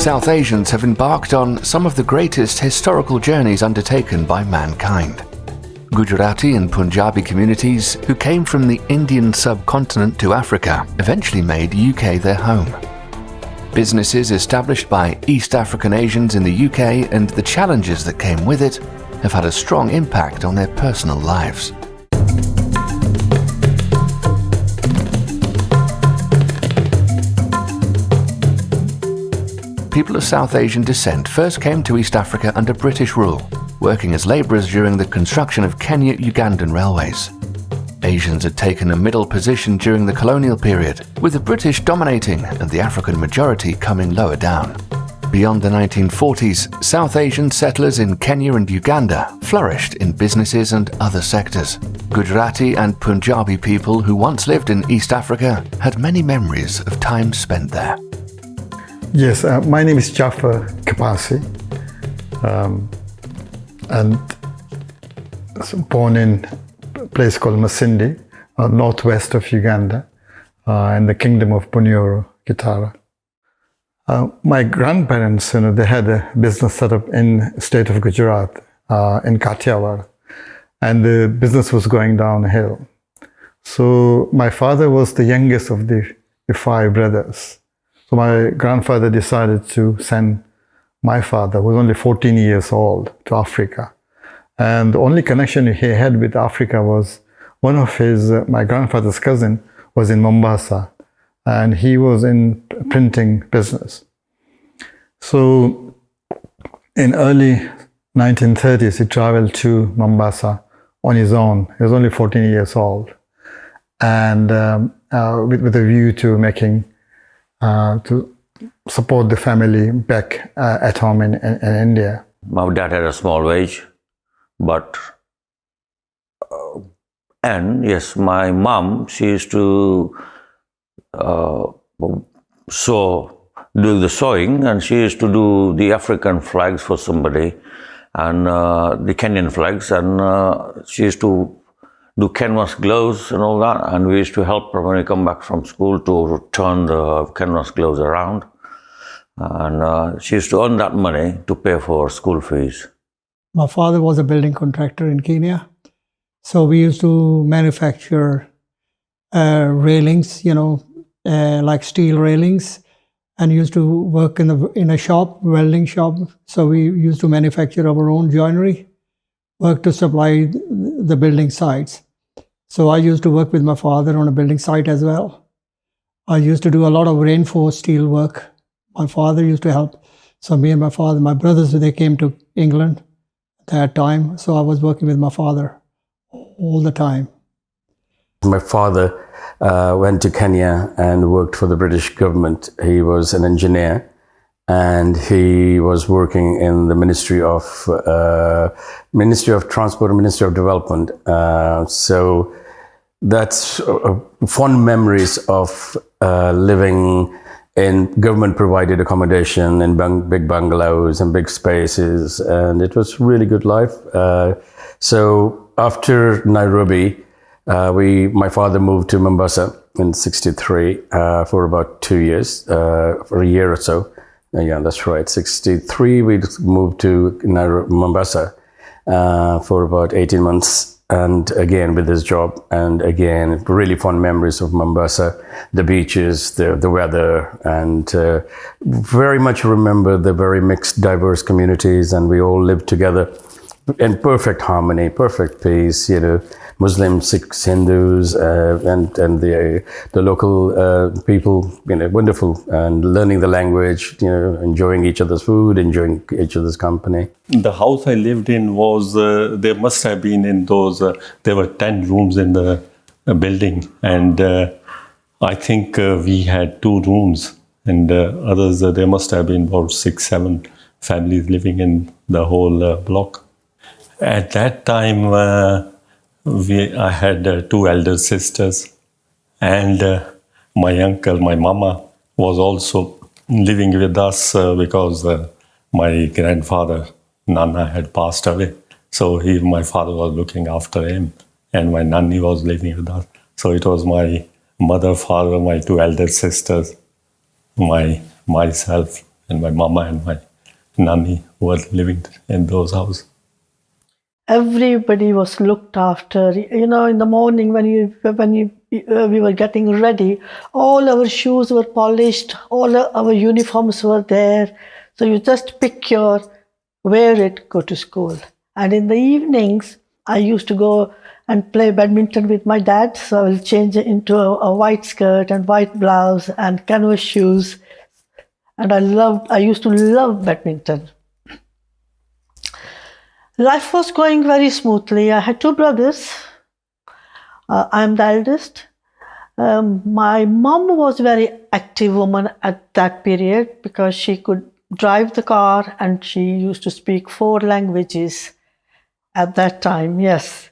South Asians have embarked on some of the greatest historical journeys undertaken by mankind. Gujarati and Punjabi communities who came from the Indian subcontinent to Africa eventually made UK their home. Businesses established by East African Asians in the UK and the challenges that came with it have had a strong impact on their personal lives. People of South Asian descent first came to East Africa under British rule, working as labourers during the construction of Kenya-Ugandan railways. Asians had taken a middle position during the colonial period, with the British dominating and the African majority coming lower down. Beyond the 1940s, South Asian settlers in Kenya and Uganda flourished in businesses and other sectors. Gujarati and Punjabi people who once lived in East Africa had many memories of time spent there. Yes, my name is Jafar Kapasi, and I was born in a place called Masindi, northwest of Uganda, in the kingdom of Bunyoro, Gitara. My grandparents, they had a business set up in the state of Gujarat, in Kathiawar, and the business was going downhill. So my father was the youngest of the 5 brothers. So my grandfather decided to send my father, who was only 14 years old, to Africa. And the only connection he had with Africa was one of my grandfather's cousin was in Mombasa, and he was in printing business. So in early 1930s, he traveled to Mombasa on his own. He was only 14 years old, and with a view to to support the family back at home in India. My dad had a small wage, but and yes, my mom, she used to do the sewing, and she used to do the African flags for somebody, and the Kenyan flags, and she used to do canvas gloves and all that, and we used to help her when we come back from school to turn the canvas gloves around, and she used to earn that money to pay for school fees. My father was a building contractor in Kenya, so we used to manufacture railings, like steel railings, and used to work in a shop, welding shop. So we used to manufacture our own joinery, work to supply the building sites. So I used to work with my father on a building site as well. I used to do a lot of reinforced steel work. My father used to help. So me and my brothers, they came to England at that time. So I was working with my father all the time. My father went to Kenya and worked for the British government. He was an engineer, and he was working in the Ministry of Transport and Ministry of Development. So that's fond memories of living in government-provided accommodation in big bungalows and big spaces, and it was really good life. So after Nairobi, my father moved to Mombasa in '63 for about 2 years, for a year or so. Yeah, that's right. '63, we moved to Mombasa for about 18 months, and again with his job, and again really fond memories of Mombasa, the beaches, the weather, and very much remember the very mixed, diverse communities, and we all lived together in perfect harmony, perfect peace. Muslims, Sikhs, Hindus, and the local people, wonderful, and learning the language, enjoying each other's food, enjoying each other's company. The house I lived in was, there must have been in those, there were 10 rooms in the building, and I think we had 2 rooms, and others, there must have been about 6, 7 families living in the whole block. At that time, I had 2 elder sisters, and my uncle, my mama, was also living with us because my grandfather, Nana, had passed away. So my father was looking after him, and my nanny was living with us. So it was my mother, father, my 2 elder sisters, myself, and my mama and my nanny were living in those houses. Everybody was looked after. You know, in the morning when we were getting ready, all our shoes were polished, all our uniforms were there. So you just pick wear it, go to school. And in the evenings, I used to go and play badminton with my dad. So I will change it into a white skirt and white blouse and canvas shoes. And I used to love badminton. Life was going very smoothly. I had 2 brothers. I'm the eldest. My mom was a very active woman at that period because she could drive the car and she used to speak 4 languages at that time, yes.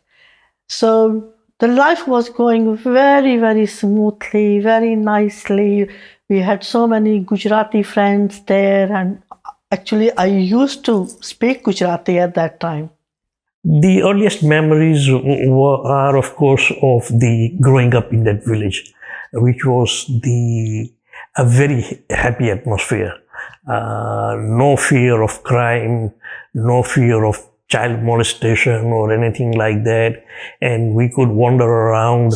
So the life was going very, very smoothly, very nicely. We had so many Gujarati friends there, and actually I used to speak Gujarati at that time. The earliest memories are, of course, of the growing up in that village, which was a very happy atmosphere. No fear of crime, no fear of child molestation or anything like that, and we could wander around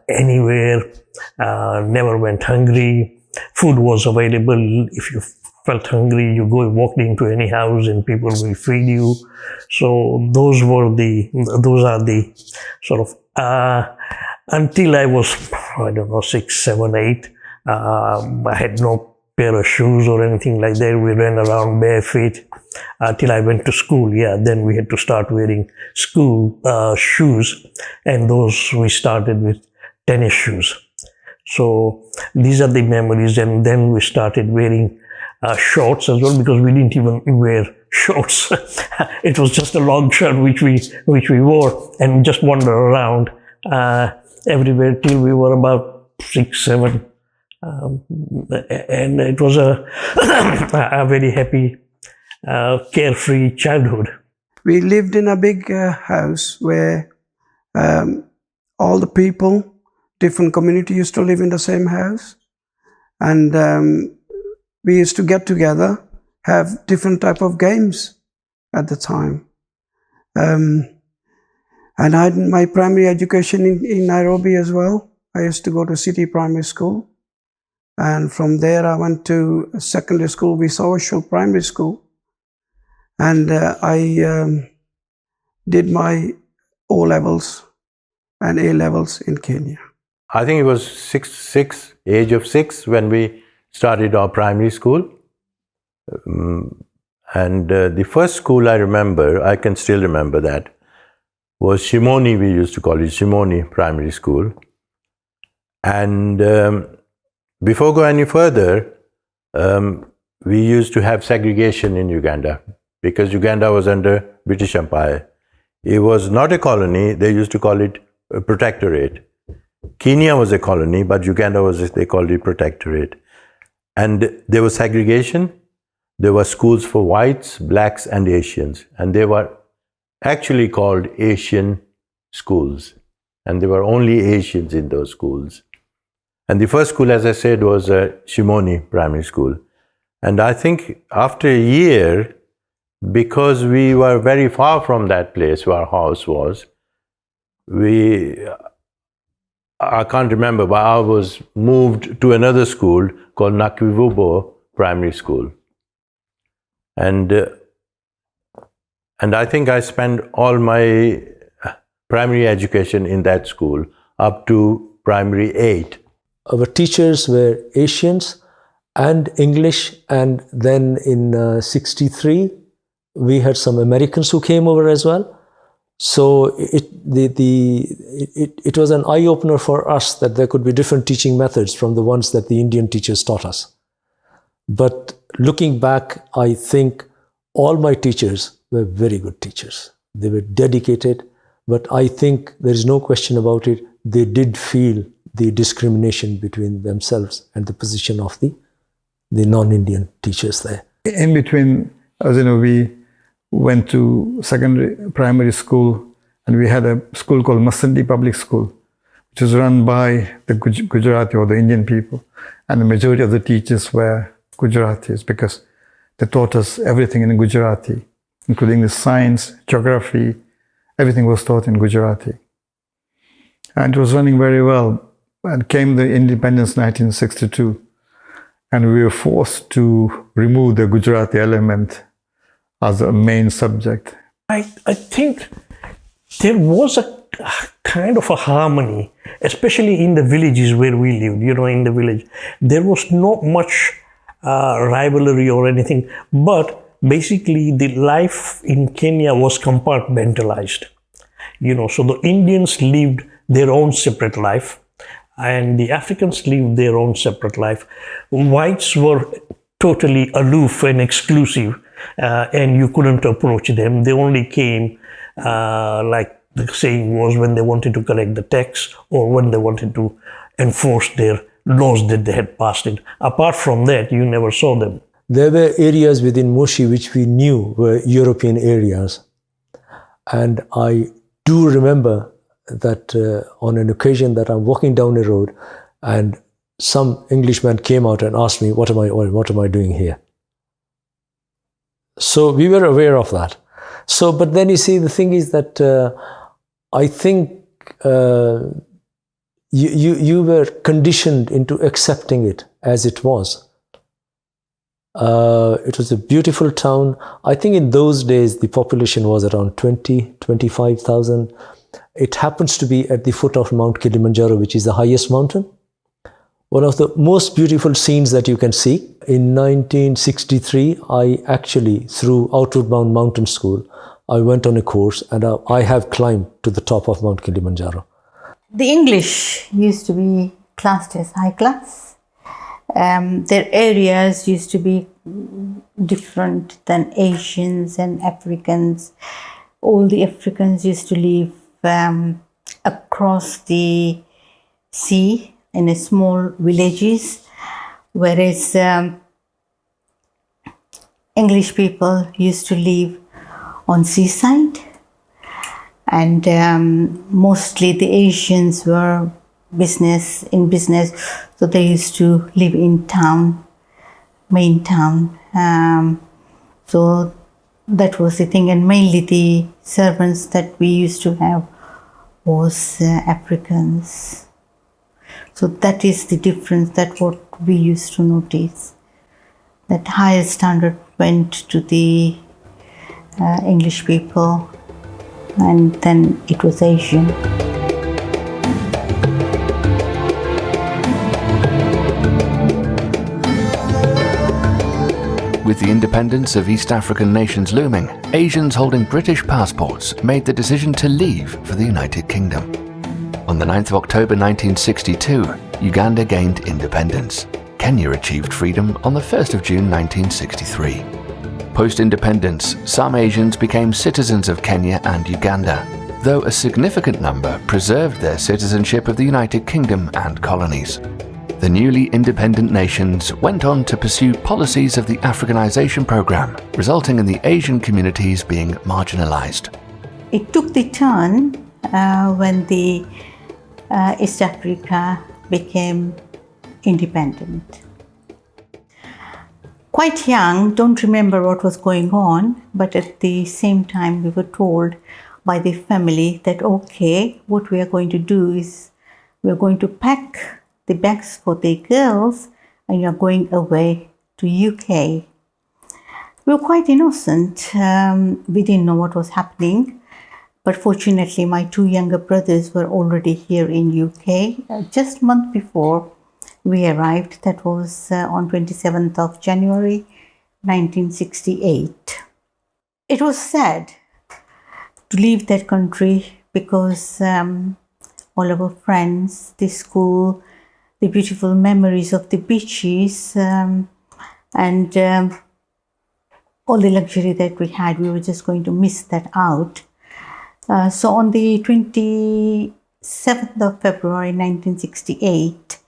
anywhere, never went hungry. Food was available. If you felt hungry, you walked into any house and people will feed you. So those are the sort of, until I was, 6, 7, 8, I had no pair of shoes or anything like that. We ran around bare feet till I went to school. Yeah, then we had to start wearing school shoes, and those we started with tennis shoes. So these are the memories, and then we started wearing shorts as well, because we didn't even wear shorts. It was just a long shirt which we wore and just wander around everywhere till we were about 6, 7. And it was a very happy, carefree childhood. We lived in a big house where all the people, different community used to live in the same house. And we used to get together, have different type of games at the time. And I had my primary education in Nairobi as well. I used to go to City Primary School. And from there I went to secondary school, Visawashal Primary School. And I did my O-levels and A-levels in Kenya. I think it was age of 6 when we started our primary school. And the first school I remember, I can still remember that, was Shimoni, we used to call it Shimoni Primary School. And before going any further, we used to have segregation in Uganda, because Uganda was under British Empire. It was not a colony, they used to call it a protectorate. Kenya was a colony, but Uganda they called it protectorate. And there was segregation. There were schools for whites, blacks, and Asians. And they were actually called Asian schools. And there were only Asians in those schools. And the first school, as I said, was Shimoni Primary School. And I think after a year, because we were very far from that place where our house was, I can't remember, but I was moved to another school called Nakwivubo Primary School. And I think I spent all my primary education in that school up to primary 8. Our teachers were Asians and English, and then in 63 we had some Americans who came over as well. So it was an eye-opener for us that there could be different teaching methods from the ones that the Indian teachers taught us. But looking back, I think all my teachers were very good teachers. They were dedicated, but I think there is no question about it. They did feel the discrimination between themselves and the position of the non-Indian teachers there. In between, as you know, we went to primary school, and we had a school called Masindi Public School, which was run by the Gujarati or the Indian people. And the majority of the teachers were Gujaratis, because they taught us everything in Gujarati, including the science, geography, everything was taught in Gujarati. And it was running very well. And came the independence 1962, and we were forced to remove the Gujarati element as a main subject. I think there was a kind of a harmony, especially in the villages where we lived, in the village. There was not much rivalry or anything, but basically the life in Kenya was compartmentalized. So the Indians lived their own separate life, and the Africans lived their own separate life. Whites were totally aloof and exclusive, and you couldn't approach them. They only came, like the saying was, when they wanted to collect the tax or when they wanted to enforce their laws that they had passed it. Apart from that, you never saw them. There were areas within Moshi which we knew were European areas. And I do remember that on an occasion that I'm walking down a road and some Englishman came out and asked me, what am I doing here? So we were aware of that. So, but then you see, the thing is that I think you were conditioned into accepting it as it was. It was a beautiful town. I think in those days, the population was around 25,000. It happens to be at the foot of Mount Kilimanjaro, which is the highest mountain. One of the most beautiful scenes that you can see. In 1963, I actually, through Outward Bound Mountain School, I went on a course and I have climbed to the top of Mount Kilimanjaro. The English used to be classed as high class. Their areas used to be different than Asians and Africans. All the Africans used to live across the sea in a small villages, whereas English people used to live on seaside, and mostly the Asians were in business, so they used to live in town, main town. So that was the thing, and mainly the servants that we used to have was Africans. So that is the difference, that what we used to notice. That higher standard went to the English people, and then it was Asian. With the independence of East African nations looming, Asians holding British passports made the decision to leave for the United Kingdom. On the 9th of October 1962, Uganda gained independence. Kenya achieved freedom on the 1st of June 1963. Post-independence, some Asians became citizens of Kenya and Uganda, though a significant number preserved their citizenship of the United Kingdom and colonies. The newly independent nations went on to pursue policies of the Africanization program, resulting in the Asian communities being marginalized. It took the turn when the East Africa became independent. Quite young, don't remember what was going on, but at the same time we were told by the family that, okay, what we are going to do is we are going to pack the bags for the girls and you are going away to UK. We were quite innocent. We didn't know what was happening. But fortunately, my two younger brothers were already here in UK. Just a month before we arrived, that was on 27th of January 1968. It was sad to leave that country because all our friends, the school, the beautiful memories of the beaches, and all the luxury that we had, we were just going to miss that out. So on the 27th of February 1968,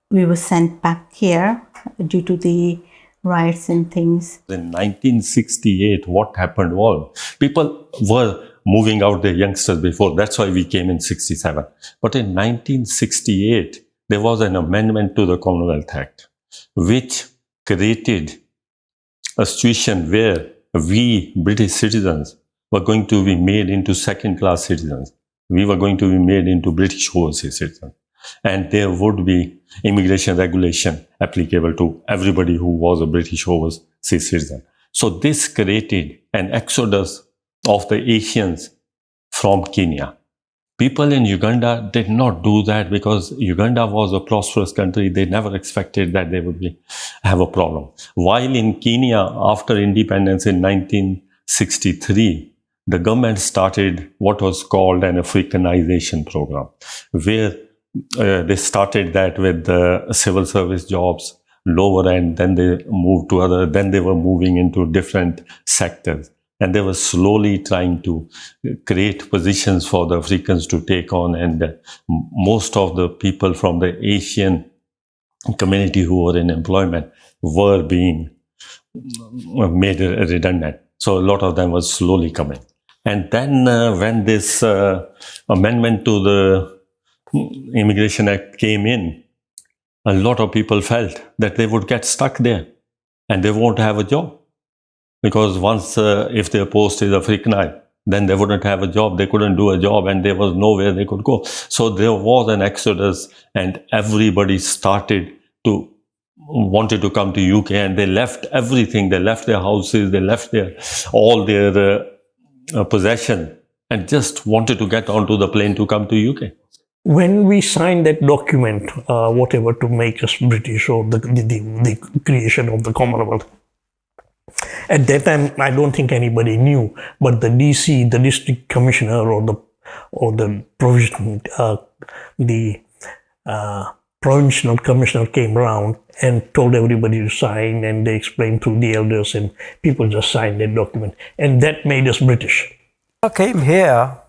we were sent back here due to the riots and things. In 1968, what happened was people were moving out their youngsters before. That's why we came in 67. But in 1968, there was an amendment to the Commonwealth Act. which created a situation where we British citizens were going to be made into second-class citizens. We were going to be made into British overseas citizens. And there would be immigration regulation applicable to everybody who was a British overseas citizen. So this created an exodus of the Asians from Kenya. People in Uganda did not do that because Uganda was a prosperous country. They never expected that they would have a problem. While in Kenya, after independence in 1963, the government started what was called an Africanization program, where they started that with the civil service jobs, lower end, then they moved to other, then they were moving into different sectors. And they were slowly trying to create positions for the Africans to take on. And most of the people from the Asian community who were in employment were being made redundant. So a lot of them were slowly coming. And then when this amendment to the Immigration Act came in, a lot of people felt that they would get stuck there and they won't have a job. Because once, if their post is Africanized, then they wouldn't have a job. They couldn't do a job and there was nowhere they could go. So there was an exodus and everybody wanted to come to UK, and they left everything. They left their houses, they left all their possession and just wanted to get onto the plane to come to UK. When we signed that document, whatever to make us British, or the creation of the Commonwealth, at that time, I don't think anybody knew, but the DC, the district commissioner, or the provincial commissioner came around and told everybody to sign, and they explained through the elders, and people just signed that document, and that made us British. I came here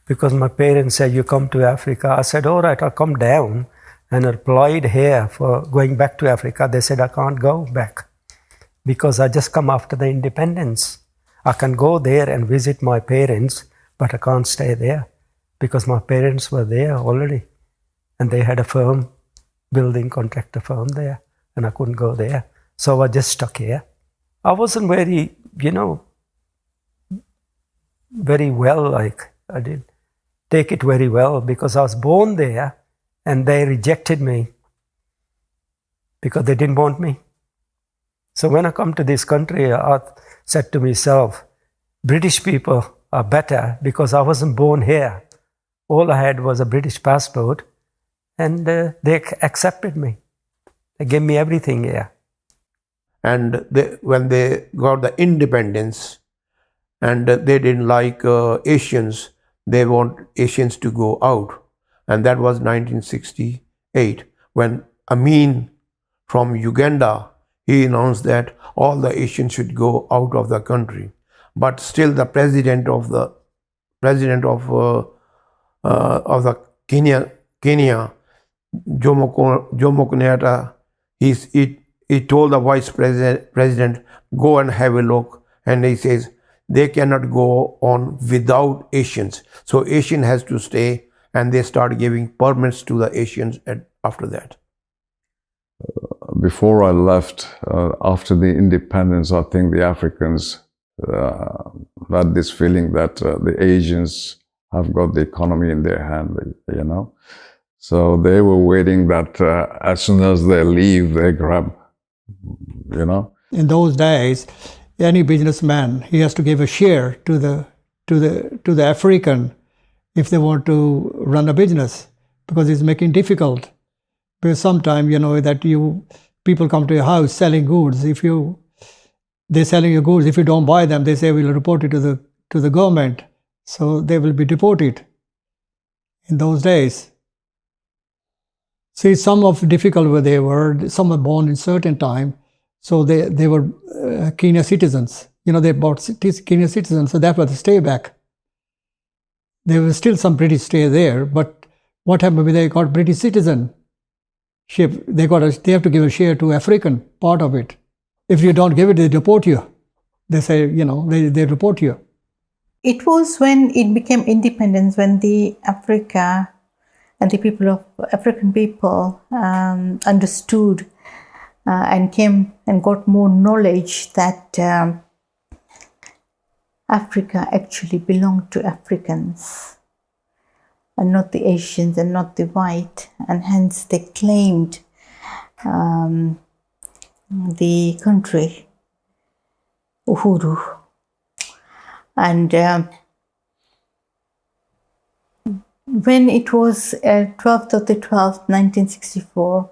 because my parents said, you come to Africa. I said, all right, I'll come down, and I applied here for going back to Africa. They said, I can't go back, because I just come after the independence. I can go there and visit my parents, but I can't stay there because my parents were there already. And they had a firm, building contractor firm there, and I couldn't go there. So I just stuck here. I wasn't very, very well, I did take it very well because I was born there and they rejected me because they didn't want me. So when I come to this country, I said to myself, British people are better because I wasn't born here. All I had was a British passport, and they accepted me. They gave me everything here. And when they got the independence and they didn't like Asians, they want Asians to go out. And that was 1968 when Amin from Uganda, he announced that all the Asians should go out of the country. But still the president of the Kenya, Jomo Kenyatta, he told the vice president, go and have a look. And he says, they cannot go on without Asians. So Asian has to stay, and they start giving permits to the Asians after that. Before I left, after the independence, I think the Africans had this feeling that the Asians have got the economy in their hand, So they were waiting that as soon as they leave, they grab, In those days, any businessman, he has to give a share to the African if they want to run a business, because it's making difficult. Because sometimes, that people come to your house selling goods. They're selling your goods, if you don't buy them, they say we'll report it to the government. So they will be deported in those days. See, some of difficult where they were, some were born in certain time, so they were Kenya citizens. They bought Kenya citizens, so therefore they stay back. There was still some British stay there, but what happened when they got British citizenship? They have to give a share to African part of it. If you don't give it, they deport you. They say, they deport you. It was when it became independence, when the Africa and the people of African people understood and came and got more knowledge that Africa actually belonged to Africans and not the Asians and not the white, and hence they claimed the country, Uhuru. And when it was 12th of the 12th, 1964,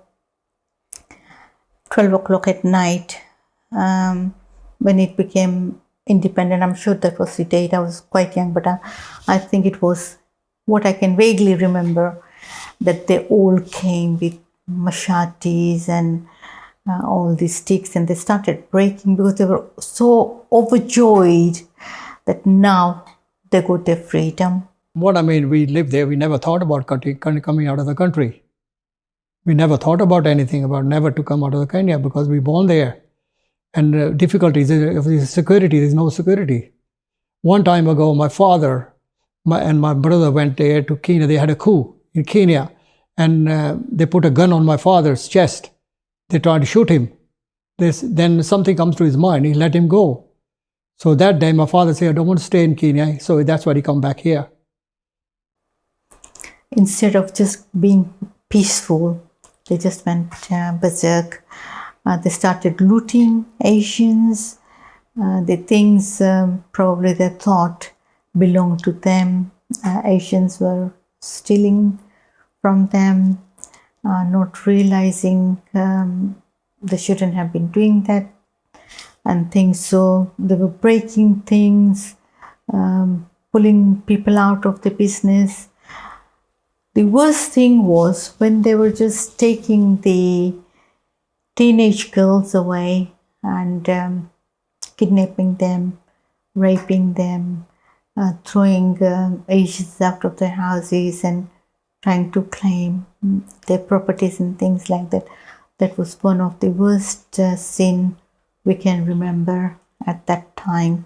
12 o'clock at night, when it became independent, I'm sure that was the date, I was quite young, but I think it was what I can vaguely remember, that they all came with machetes and all these sticks, and they started breaking because they were so overjoyed that now they got their freedom. What I mean, we lived there, we never thought about coming out of the country. We never thought about anything about never to come out of the Kenya because we born there. And difficulties of the security, there's no security. One time ago, my father and my brother went there to Kenya. They had a coup in Kenya, and they put a gun on my father's chest. They tried to shoot him. Then something comes to his mind, he let him go. So that day, my father said, I don't want to stay in Kenya, so that's why he come back here. Instead of just being peaceful, they just went berserk. They started looting Asians. The things probably they thought belonged to them. Asians were stealing from them, not realizing they shouldn't have been doing that and things. So they were breaking things, pulling people out of the business. The worst thing was when they were just taking the teenage girls away and kidnapping them, raping them, throwing Asians out of their houses and trying to claim their properties and things like that. That was one of the worst sin we can remember at that time.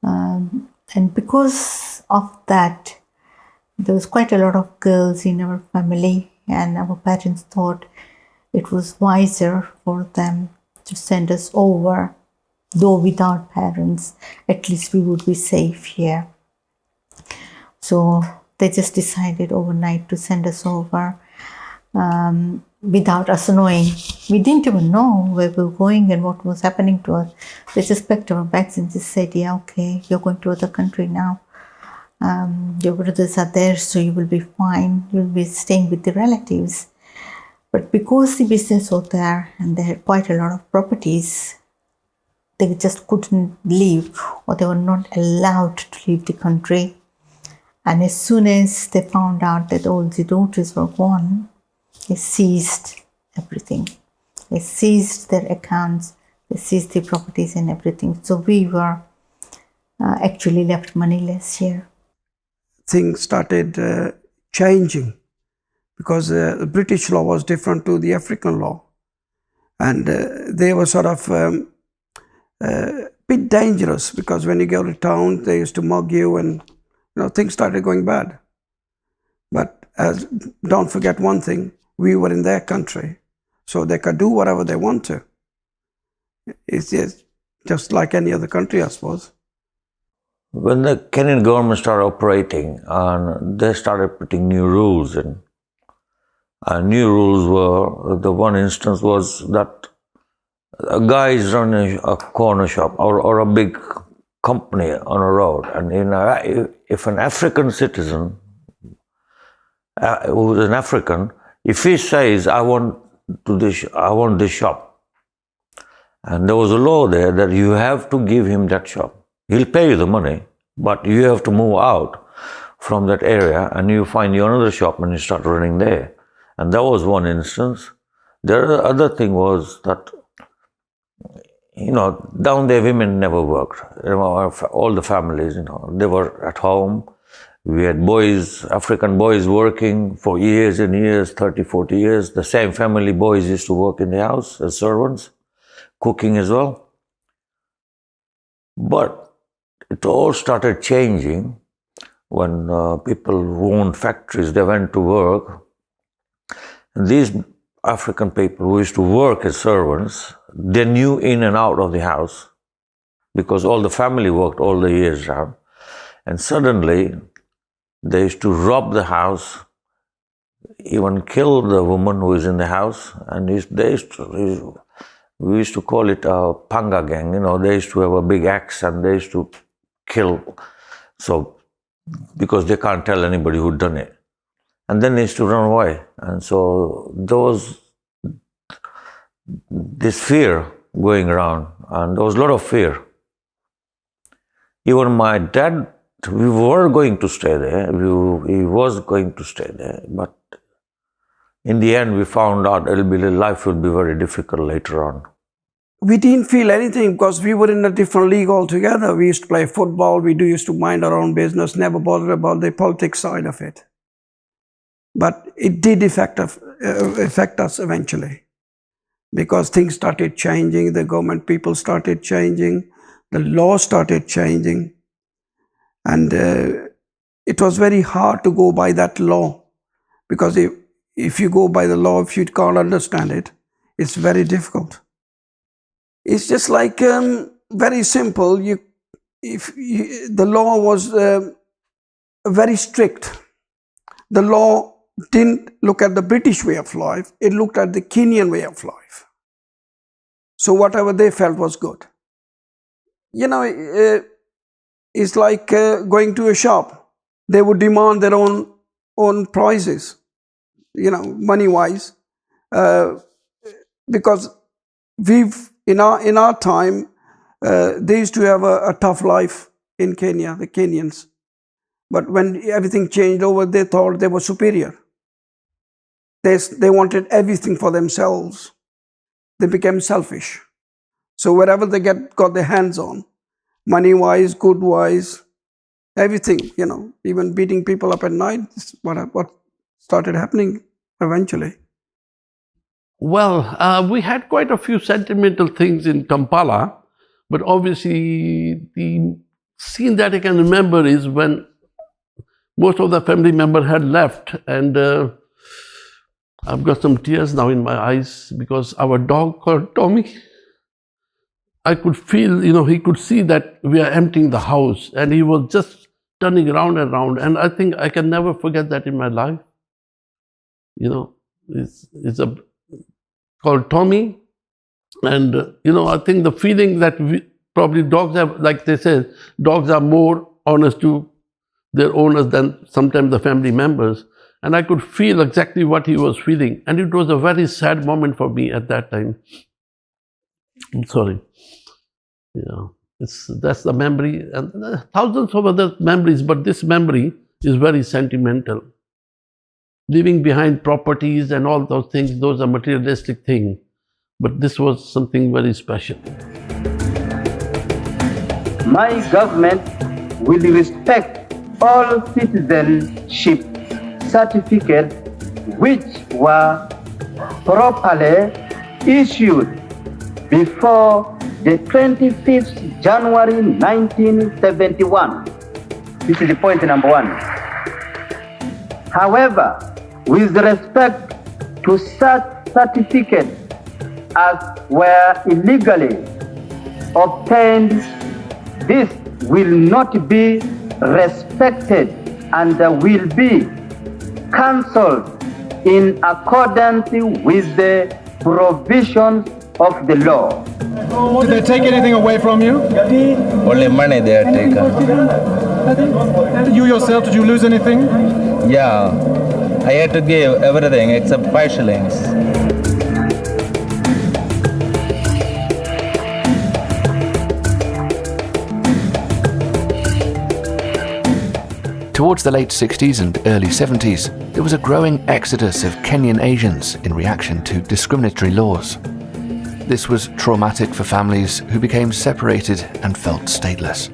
And because of that, there was quite a lot of girls in our family, and our parents thought it was wiser for them to send us over, though without parents, at least we would be safe here. So they just decided overnight to send us over without us knowing. We didn't even know where we were going and what was happening to us. They just packed our bags and just said, yeah, okay, you're going to other country now. Your brothers are there, so you will be fine. You'll be staying with the relatives. But because the business was there and they had quite a lot of properties, they just couldn't leave, or they were not allowed to leave the country. And as soon as they found out that all the daughters were gone, they seized everything. They seized their accounts, they seized the properties and everything. So we were actually left moneyless here. Things started changing because the British law was different to the African law. And they were sort of a bit dangerous because when you go to town, they used to mug you and things started going bad. But don't forget one thing, we were in their country, so they could do whatever they want to. It's just like any other country, I suppose. When the Kenyan government started operating, and they started putting new rules in. And new rules were, the one instance was that a guy is running a corner shop or a big company on a road, and if an African citizen, who is an African, if he says, I want this shop, and there was a law there that you have to give him that shop. He'll pay you the money, but you have to move out from that area and you find you another shop and you start running there. And that was one instance. The other thing was that, down there women never worked. All the families, they were at home. We had boys, African boys working for years and years, 30, 40 years. The same family boys used to work in the house as servants, cooking as well. But it all started changing when people who owned factories, they went to work. And these African people who used to work as servants, they knew in and out of the house because all the family worked all the years round. And suddenly, they used to rob the house, even kill the woman who is in the house. And we used to call it a panga gang. You know, they used to have a big axe and they used to kill. So, because they can't tell anybody who'd done it. And then they used to run away. And so there was this fear going around, and there was a lot of fear. Even my dad, we were going to stay there. He was going to stay there. But in the end, we found out life would be very difficult later on. We didn't feel anything because we were in a different league altogether. We used to play football. We used to mind our own business, never bothered about the politics side of it. But it did affect us eventually, because things started changing, the government people started changing, the law started changing, and it was very hard to go by that law, because if you go by the law, if you can't understand it, it's very difficult. It's just like very simple. The law was very strict. The law didn't look at the British way of life, it looked at the Kenyan way of life. So whatever they felt was good. You know, it's like going to a shop. They would demand their own prices, you know, money-wise, because in our time, they used to have a tough life in Kenya, the Kenyans. But when everything changed over, they thought they were superior. They wanted everything for themselves. They became selfish. So wherever they got their hands on, money-wise, good-wise, everything, you know, even beating people up at night, is what started happening eventually. Well, we had quite a few sentimental things in Kampala, but obviously the scene that I can remember is when most of the family members had left, and I've got some tears now in my eyes because our dog called Tommy, I could feel, you know, he could see that we are emptying the house, and he was just turning around and around, and I think I can never forget that in my life. You know, it's called Tommy, and you know, I think the feeling that probably dogs have, like they say, dogs are more honest to their owners than sometimes the family members. And I could feel exactly what he was feeling. And it was a very sad moment for me at that time. I'm sorry. Yeah, that's the memory. And thousands of other memories, but this memory is very sentimental. Leaving behind properties and all those things, those are materialistic things. But this was something very special. My government will respect all citizenship certificates which were properly issued before the 25th January 1971. This is the point number one. However, with respect to such certificates as were illegally obtained, this will not be respected and will be cancelled in accordance with the provisions of the law. Did they take anything away from you? Only money they are taken. You yourself, did you lose anything? Yeah, I had to give everything except 5 shillings. Towards the late 60s and early 70s, there was a growing exodus of Kenyan Asians in reaction to discriminatory laws. This was traumatic for families who became separated and felt stateless.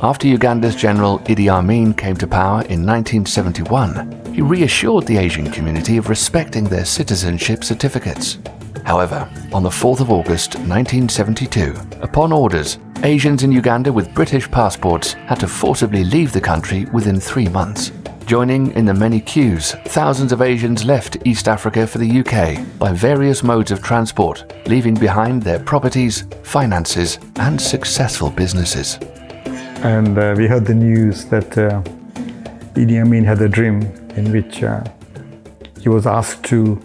After Uganda's General Idi Amin came to power in 1971, he reassured the Asian community of respecting their citizenship certificates. However, on the 4th of August 1972, upon orders, Asians in Uganda with British passports had to forcibly leave the country within 3 months. Joining in the many queues, thousands of Asians left East Africa for the UK by various modes of transport, leaving behind their properties, finances, and successful businesses. And we heard the news that Idi Amin had a dream in which he was asked to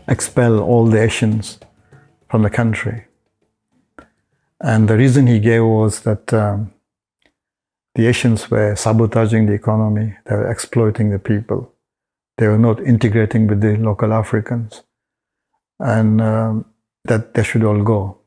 expel all the Asians from the country. And the reason he gave was that the Asians were sabotaging the economy, they were exploiting the people, they were not integrating with the local Africans, and that they should all go.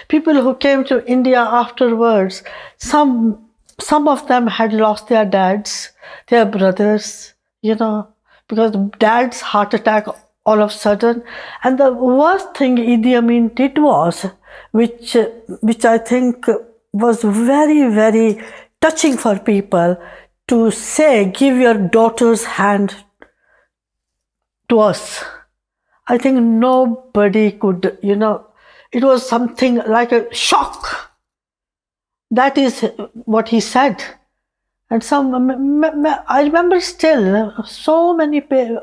People who came to India afterwards, some of them had lost their dads, their brothers, because dad's heart attack all of a sudden. And the worst thing Idi Amin did was, which I think was very, very touching for people, to say, give your daughter's hand to us. I think nobody could, it was something like a shock. That is what he said. And I remember still, so many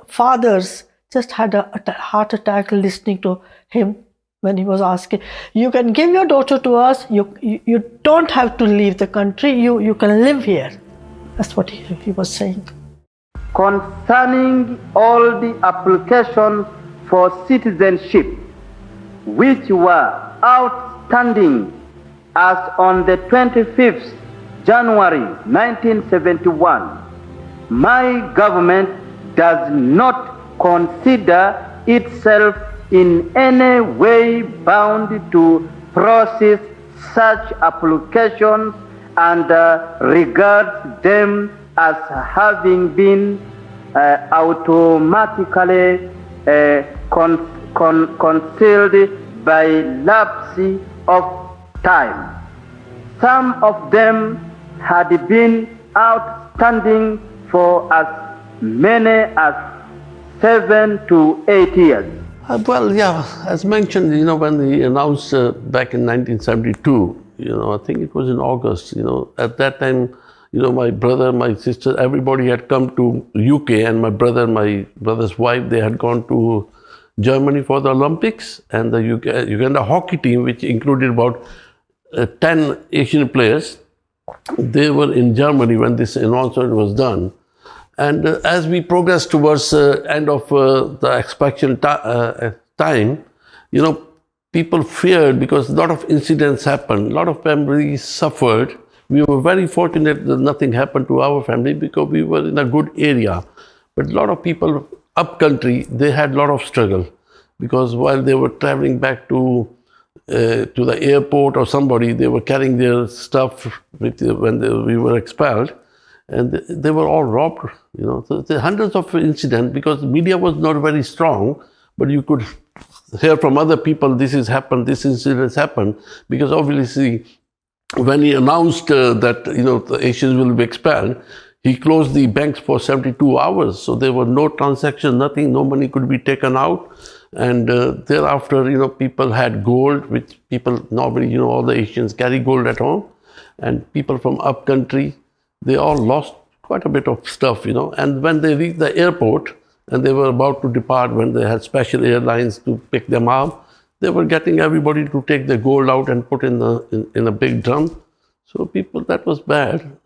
fathers just had a heart attack listening to him when he was asking, you can give your daughter to us, you don't have to leave the country, you can live here. That's what he was saying. Concerning all the applications for citizenship, which were outstanding as on the 25th January 1971, my government does not consider itself in any way bound to process such applications and regards them as having been automatically concealed by lapse of time. Some of them had been outstanding for as many as 7 to 8 years. Well, yeah, as mentioned, when he announced back in 1972, I think it was in August, at that time, my brother, my sister, everybody had come to UK, and my brother's wife, they had gone to Germany for the Olympics, and the Uganda hockey team, which included about 10 Asian players, they were in Germany when this announcement was done. And as we progressed towards end of the expulsion time, people feared, because a lot of incidents happened, a lot of families suffered. We were very fortunate that nothing happened to our family because we were in a good area. But a lot of people up country, they had a lot of struggle, because while they were traveling back to the airport or somebody, they were carrying their stuff when we were expelled, and they were all robbed. So there are hundreds of incidents, because the media was not very strong, but you could hear from other people, this has happened, this incident has happened, because obviously when he announced that the Asians will be expelled, he closed the banks for 72 hours. So there were no transactions, nothing, no money could be taken out. And thereafter, people had gold, which people normally, all the Asians carry gold at home. And people from up country, they all lost quite a bit of stuff, And when they reached the airport and they were about to depart, when they had special airlines to pick them up, they were getting everybody to take the gold out and put in a big drum. So people, that was bad.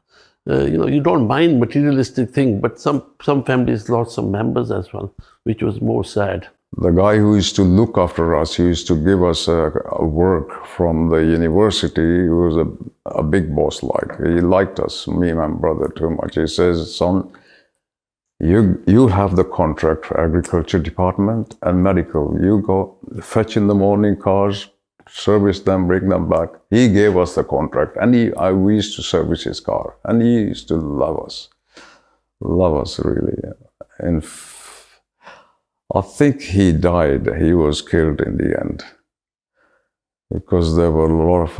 You don't mind materialistic thing, but some families lost some members as well, which was more sad. The guy who used to look after us, he used to give us work from the university. He was a big boss, he liked us, me and my brother, too much. He says, son, you have the contract for agriculture department and medical. You go fetch in the morning cars, service them, bring them back. He gave us the contract, and we used to service his car, and he used to love us really. And I think he died. He was killed in the end, because there were a lot of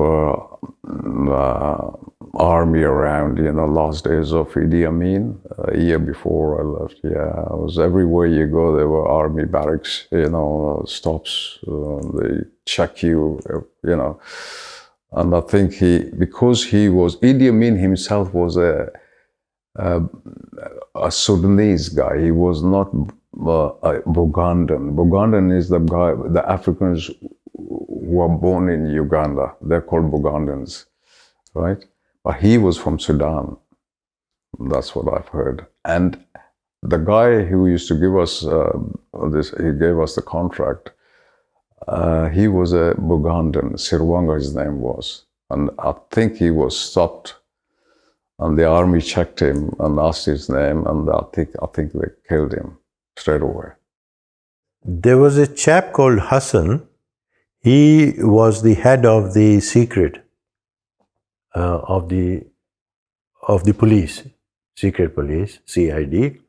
army around, last days of Idi Amin, a year before I left. Yeah, it was everywhere you go, there were army barracks, stops, they check you, And I think because Idi Amin himself was a Sudanese guy. He was not a Bugandan. Bugandan is the guy, the Africans who are born in Uganda. They're called Bugandans, right? But he was from Sudan. That's what I've heard. And the guy who used to give us he gave us the contract. He was a Bugandan. Sirwanga, his name was. And I think he was stopped, and the army checked him and asked his name, and I think they killed him straight away. There was a chap called Hassan. He was the head of the secret of the police, secret police, CID,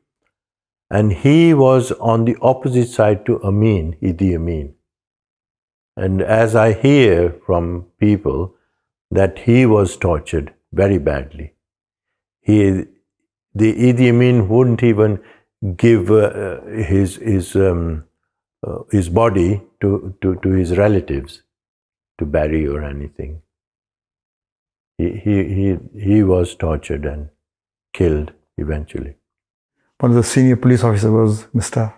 and he was on the opposite side to Idi Amin. And as I hear from people, that he was tortured very badly. The Idi Amin wouldn't even give his body to his relatives to bury or anything. He was tortured and killed eventually. One of the senior police officers was Mr.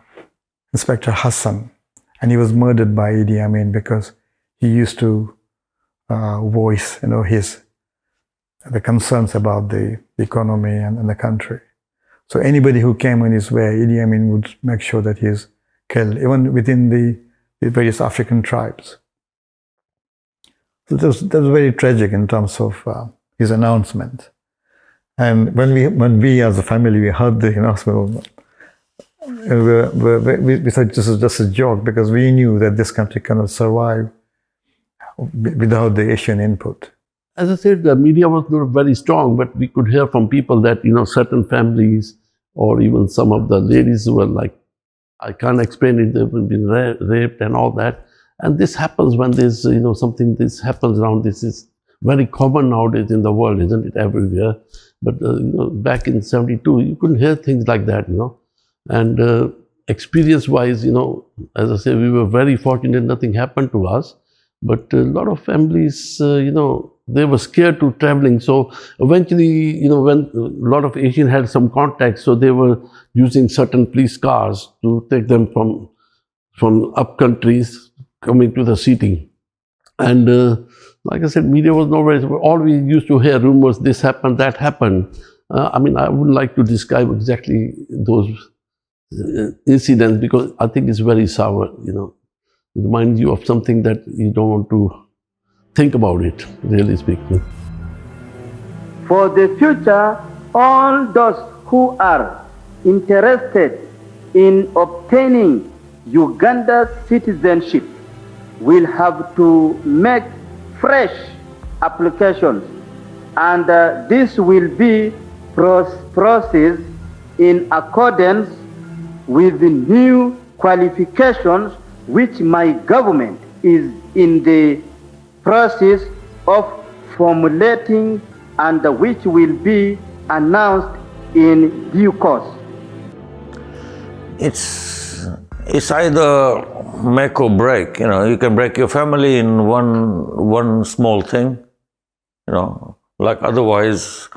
Inspector Hassan, and he was murdered by Idi Amin because he used to voice, the concerns about the economy and the country. So anybody who came in his way, Idi Amin would make sure that he is killed, even within the various African tribes. So that was very tragic in terms of his announcement. And when we as a family, we heard the announcement, we thought this is just a joke, because we knew that this country cannot survive without the Asian input. As I said, the media was not very strong, but we could hear from people that, certain families or even some of the ladies were like, I can't explain it, they've been raped and all that. And this happens when there's, something this happens around. This is very common nowadays in the world, isn't it, everywhere? But, back in 72, you couldn't hear things like that, And experience-wise, as I say, we were very fortunate, nothing happened to us. But a lot of families, they were scared to traveling. So eventually, when a lot of Asians had some contacts, so they were using certain police cars to take them from up countries coming to the city. And like I said, media was nowhere. All we used to hear rumors, this happened, that happened. I wouldn't like to describe exactly those incidents, because I think it's very sour, It reminds you of something that you don't want to think about it, really speaking. For the future, all those who are interested in obtaining Uganda's citizenship will have to make fresh applications, and this will be processed in accordance with the new qualifications which my government is in the process of formulating, and which will be announced in due course. It's either make or break. You can break your family in one small thing. Like otherwise,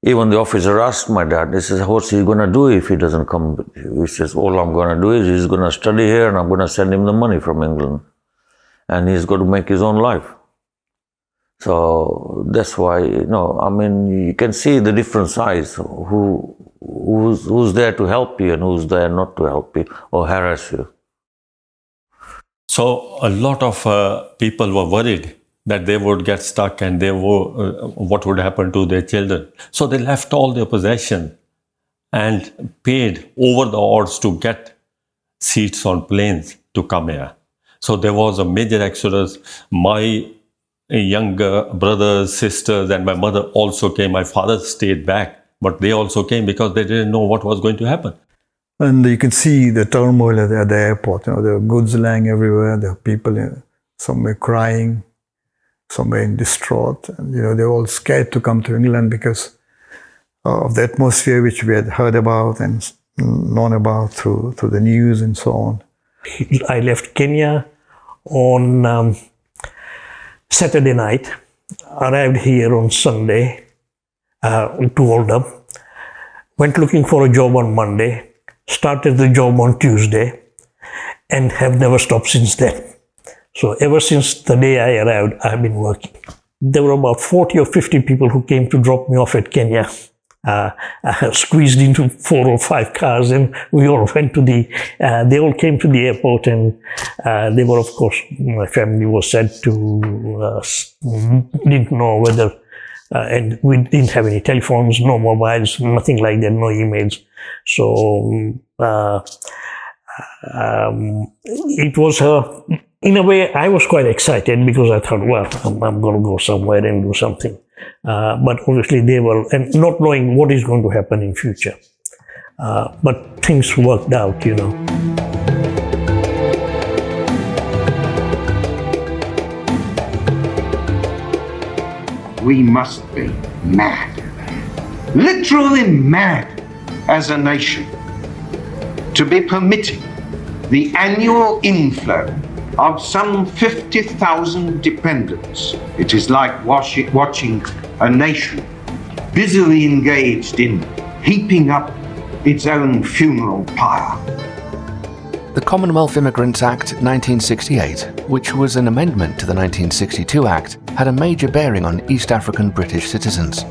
even the officer asked my dad, he says, what's he going to do if he doesn't come? He says, all I'm going to do is he's going to study here, and I'm going to send him the money from England. And he's got to make his own life. So that's why, you can see the different sides, who's there to help you and who's there not to help you or harass you. So a lot of people were worried that they would get stuck and what would happen to their children. So they left all their possession and paid over the odds to get seats on planes to come here. So there was a major exodus. My younger brothers, sisters, and my mother also came. My father stayed back, but they also came because they didn't know what was going to happen. And you can see the turmoil at the airport. There were goods lying everywhere. There were people, some were crying, some were distraught. And, they were all scared to come to England because of the atmosphere which we had heard about and known about through the news and so on. I left Kenya on Saturday night, arrived here on Sunday to Oldham, went looking for a job on Monday, started the job on Tuesday, and have never stopped since then. So ever since the day I arrived, I've been working. There were about 40 or 50 people who came to drop me off at Kenya. I squeezed into 4 or 5 cars, and we all went to they all came to the airport, and they were, of course, my family was said to, didn't know whether, and we didn't have any telephones, no mobiles, nothing like that, no emails. So it was in a way, I was quite excited because I thought, well, I'm going to go somewhere and do something. But obviously they were, and not knowing what is going to happen in future. But things worked out, you know. We must be mad, literally mad as a nation, to be permitting the annual inflow of some 50,000 dependents. It is like watching a nation busily engaged in heaping up its own funeral pyre. The Commonwealth Immigrants Act 1968, which was an amendment to the 1962 Act, had a major bearing on East African British citizens.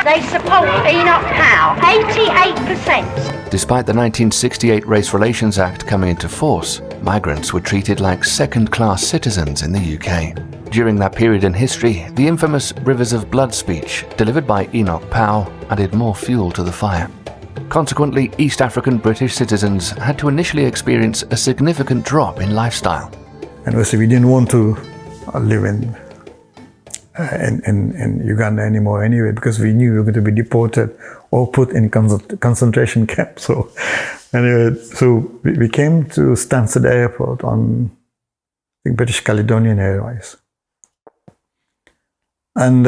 They support Enoch Powell, 88%. Despite the 1968 Race Relations Act coming into force, migrants were treated like second-class citizens in the UK. During that period in history, the infamous Rivers of Blood speech, delivered by Enoch Powell, added more fuel to the fire. Consequently, East African British citizens had to initially experience a significant drop in lifestyle. And obviously we didn't want to live in Uganda anymore anyway, because we knew we were going to be deported or put in concentration camps. So anyway, so we came to Stansted Airport on, I think, British Caledonian Airways. And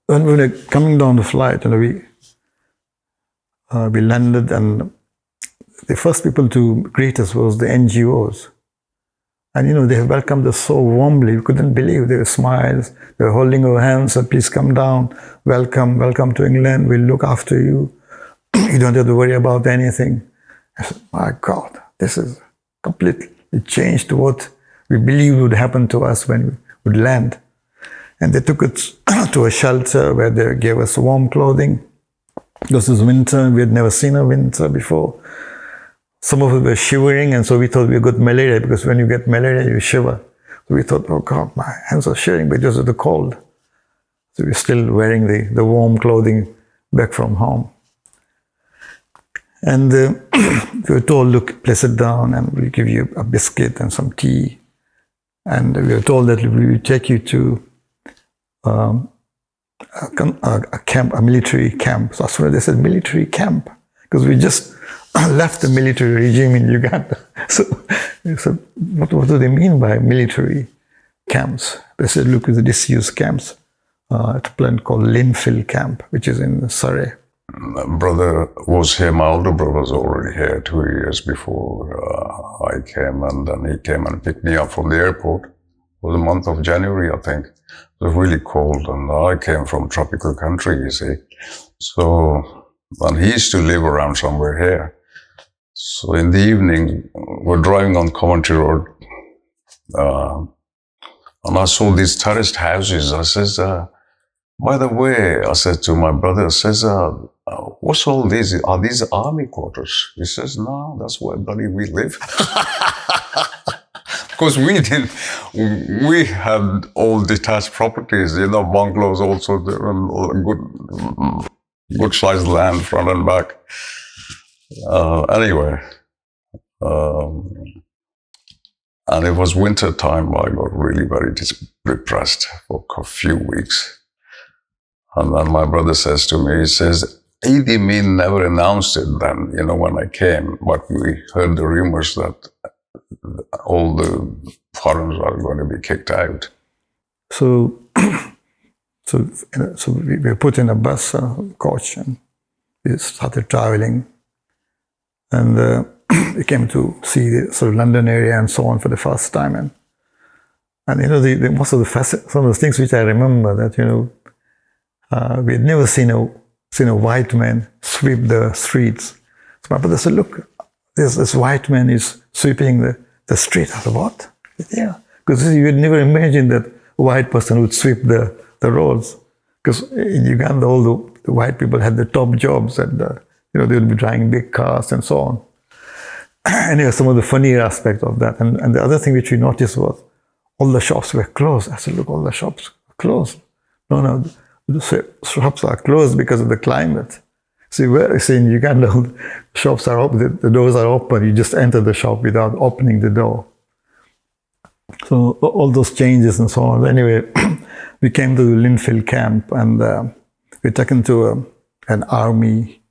when we were coming down the flight, we landed, and the first people to greet us was the NGOs. And they welcomed us so warmly, we couldn't believe. There were smiles, they were holding our hands, said, please come down, welcome to England, we'll look after you. You don't have to worry about anything. I said, my God, this is completely changed what we believed would happen to us when we would land. And they took us to a shelter where they gave us warm clothing. Because it was winter, we had never seen a winter before. Some of us were shivering, and so we thought we got malaria, because when you get malaria, you shiver. So we thought, oh God, my hands are shivering because of the cold. So we're still wearing the warm clothing back from home. And we were told, look, place it down, and we'll give you a biscuit and some tea. And we were told that we will take you to a camp, a military camp. So that's why they said military camp, because we just left the military regime in Uganda. So what do they mean by military camps? They said, look, at the disused camps at a place called Linfield Camp, which is in Surrey. My brother was here, my older brother was already here 2 years before I came, and then he came and picked me up from the airport. It was the month of January, I think. It was really cold, and I came from tropical country, you see. So, and he used to live around somewhere here. So in the evening, we're driving on Coventry Road, and I saw these terraced houses. I says, by the way, I said to my brother, I says, what's all these? Are these army quarters? He says, no, that's where, buddy, we live. Because we had all detached properties, bungalows also, good sized land, front and back. Anyway, and it was winter time. I got really very depressed for a few weeks. And then my brother says to me, he says, Idi Amin never announced it then, when I came, but we heard the rumors that all the foreigners are going to be kicked out. So we were put in a bus coach, and we started traveling. And we came to see the sort of London area and so on for the first time. And And most of some of the things which I remember that we had never seen a white man sweep the streets. So my brother said, "Look, this white man is sweeping the street." I said, "What?" Yeah, because you would never imagine that a white person would sweep the roads. Because in Uganda, all the white people had the top jobs, and they would be driving big cars and so on. Anyway, some of the funnier aspects of that. And the other thing which we noticed was all the shops were closed. I said, "Look, all the shops are closed." No, the shops are closed because of the climate. See, in Uganda, the shops are open, the doors are open. You just enter the shop without opening the door. So all those changes and so on. Anyway, we came to the Linfield camp, and we were taken to an army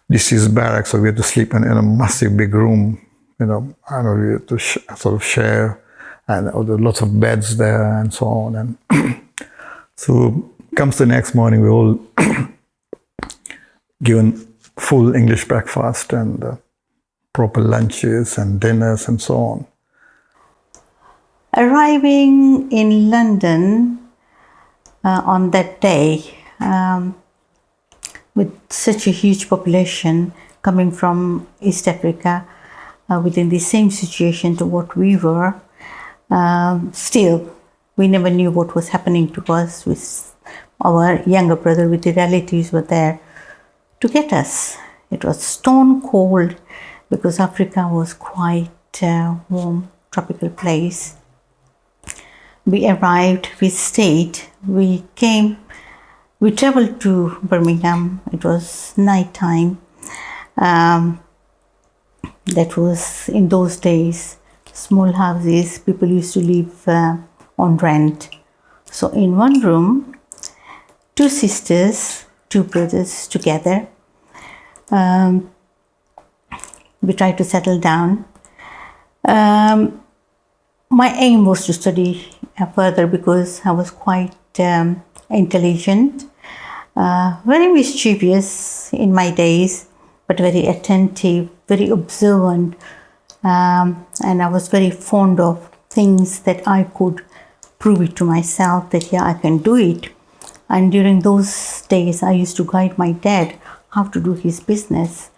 disease barracks. So we had to sleep in a massive big room. We had to sort of share, and there were lots of beds there and so on. And so comes the next morning, we're all given full English breakfast and proper lunches and dinners and so on. Arriving in London on that day, with such a huge population coming from East Africa, within the same situation to what we were, still, we never knew what was happening to us. With our younger brother, with the relatives were there to get us. It was stone cold because Africa was quite a warm, tropical place. We arrived, we stayed, we traveled to Birmingham. It was night time. That was, in those days, small houses. People used to live on rent. So in one room, 2 sisters, 2 brothers together. We tried to settle down. My aim was to study further because I was quite intelligent, very mischievous in my days, but very attentive, very observant, and I was very fond of things that I could prove it to myself that yeah, I can do it. And during those days, I used to guide my dad how to do his business.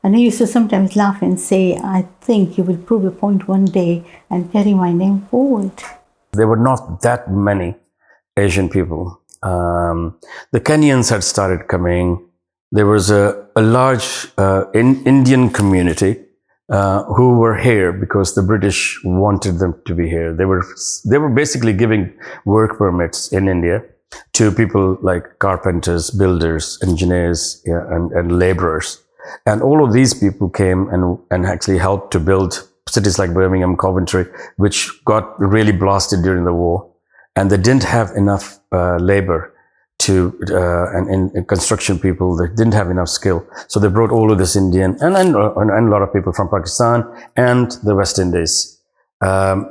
And he used to sometimes laugh and say, "I think you will prove a point one day and carry my name forward." There were not that many Asian people. The Kenyans had started coming. There was a large Indian community who were here because the British wanted them to be here. They were basically giving work permits in India to people like carpenters, builders, engineers, and laborers. And all of these people came and actually helped to build cities like Birmingham, Coventry, which got really blasted during the war. And they didn't have enough labor and construction people, they didn't have enough skill. So they brought all of this Indian and a lot of people from Pakistan and the West Indies. And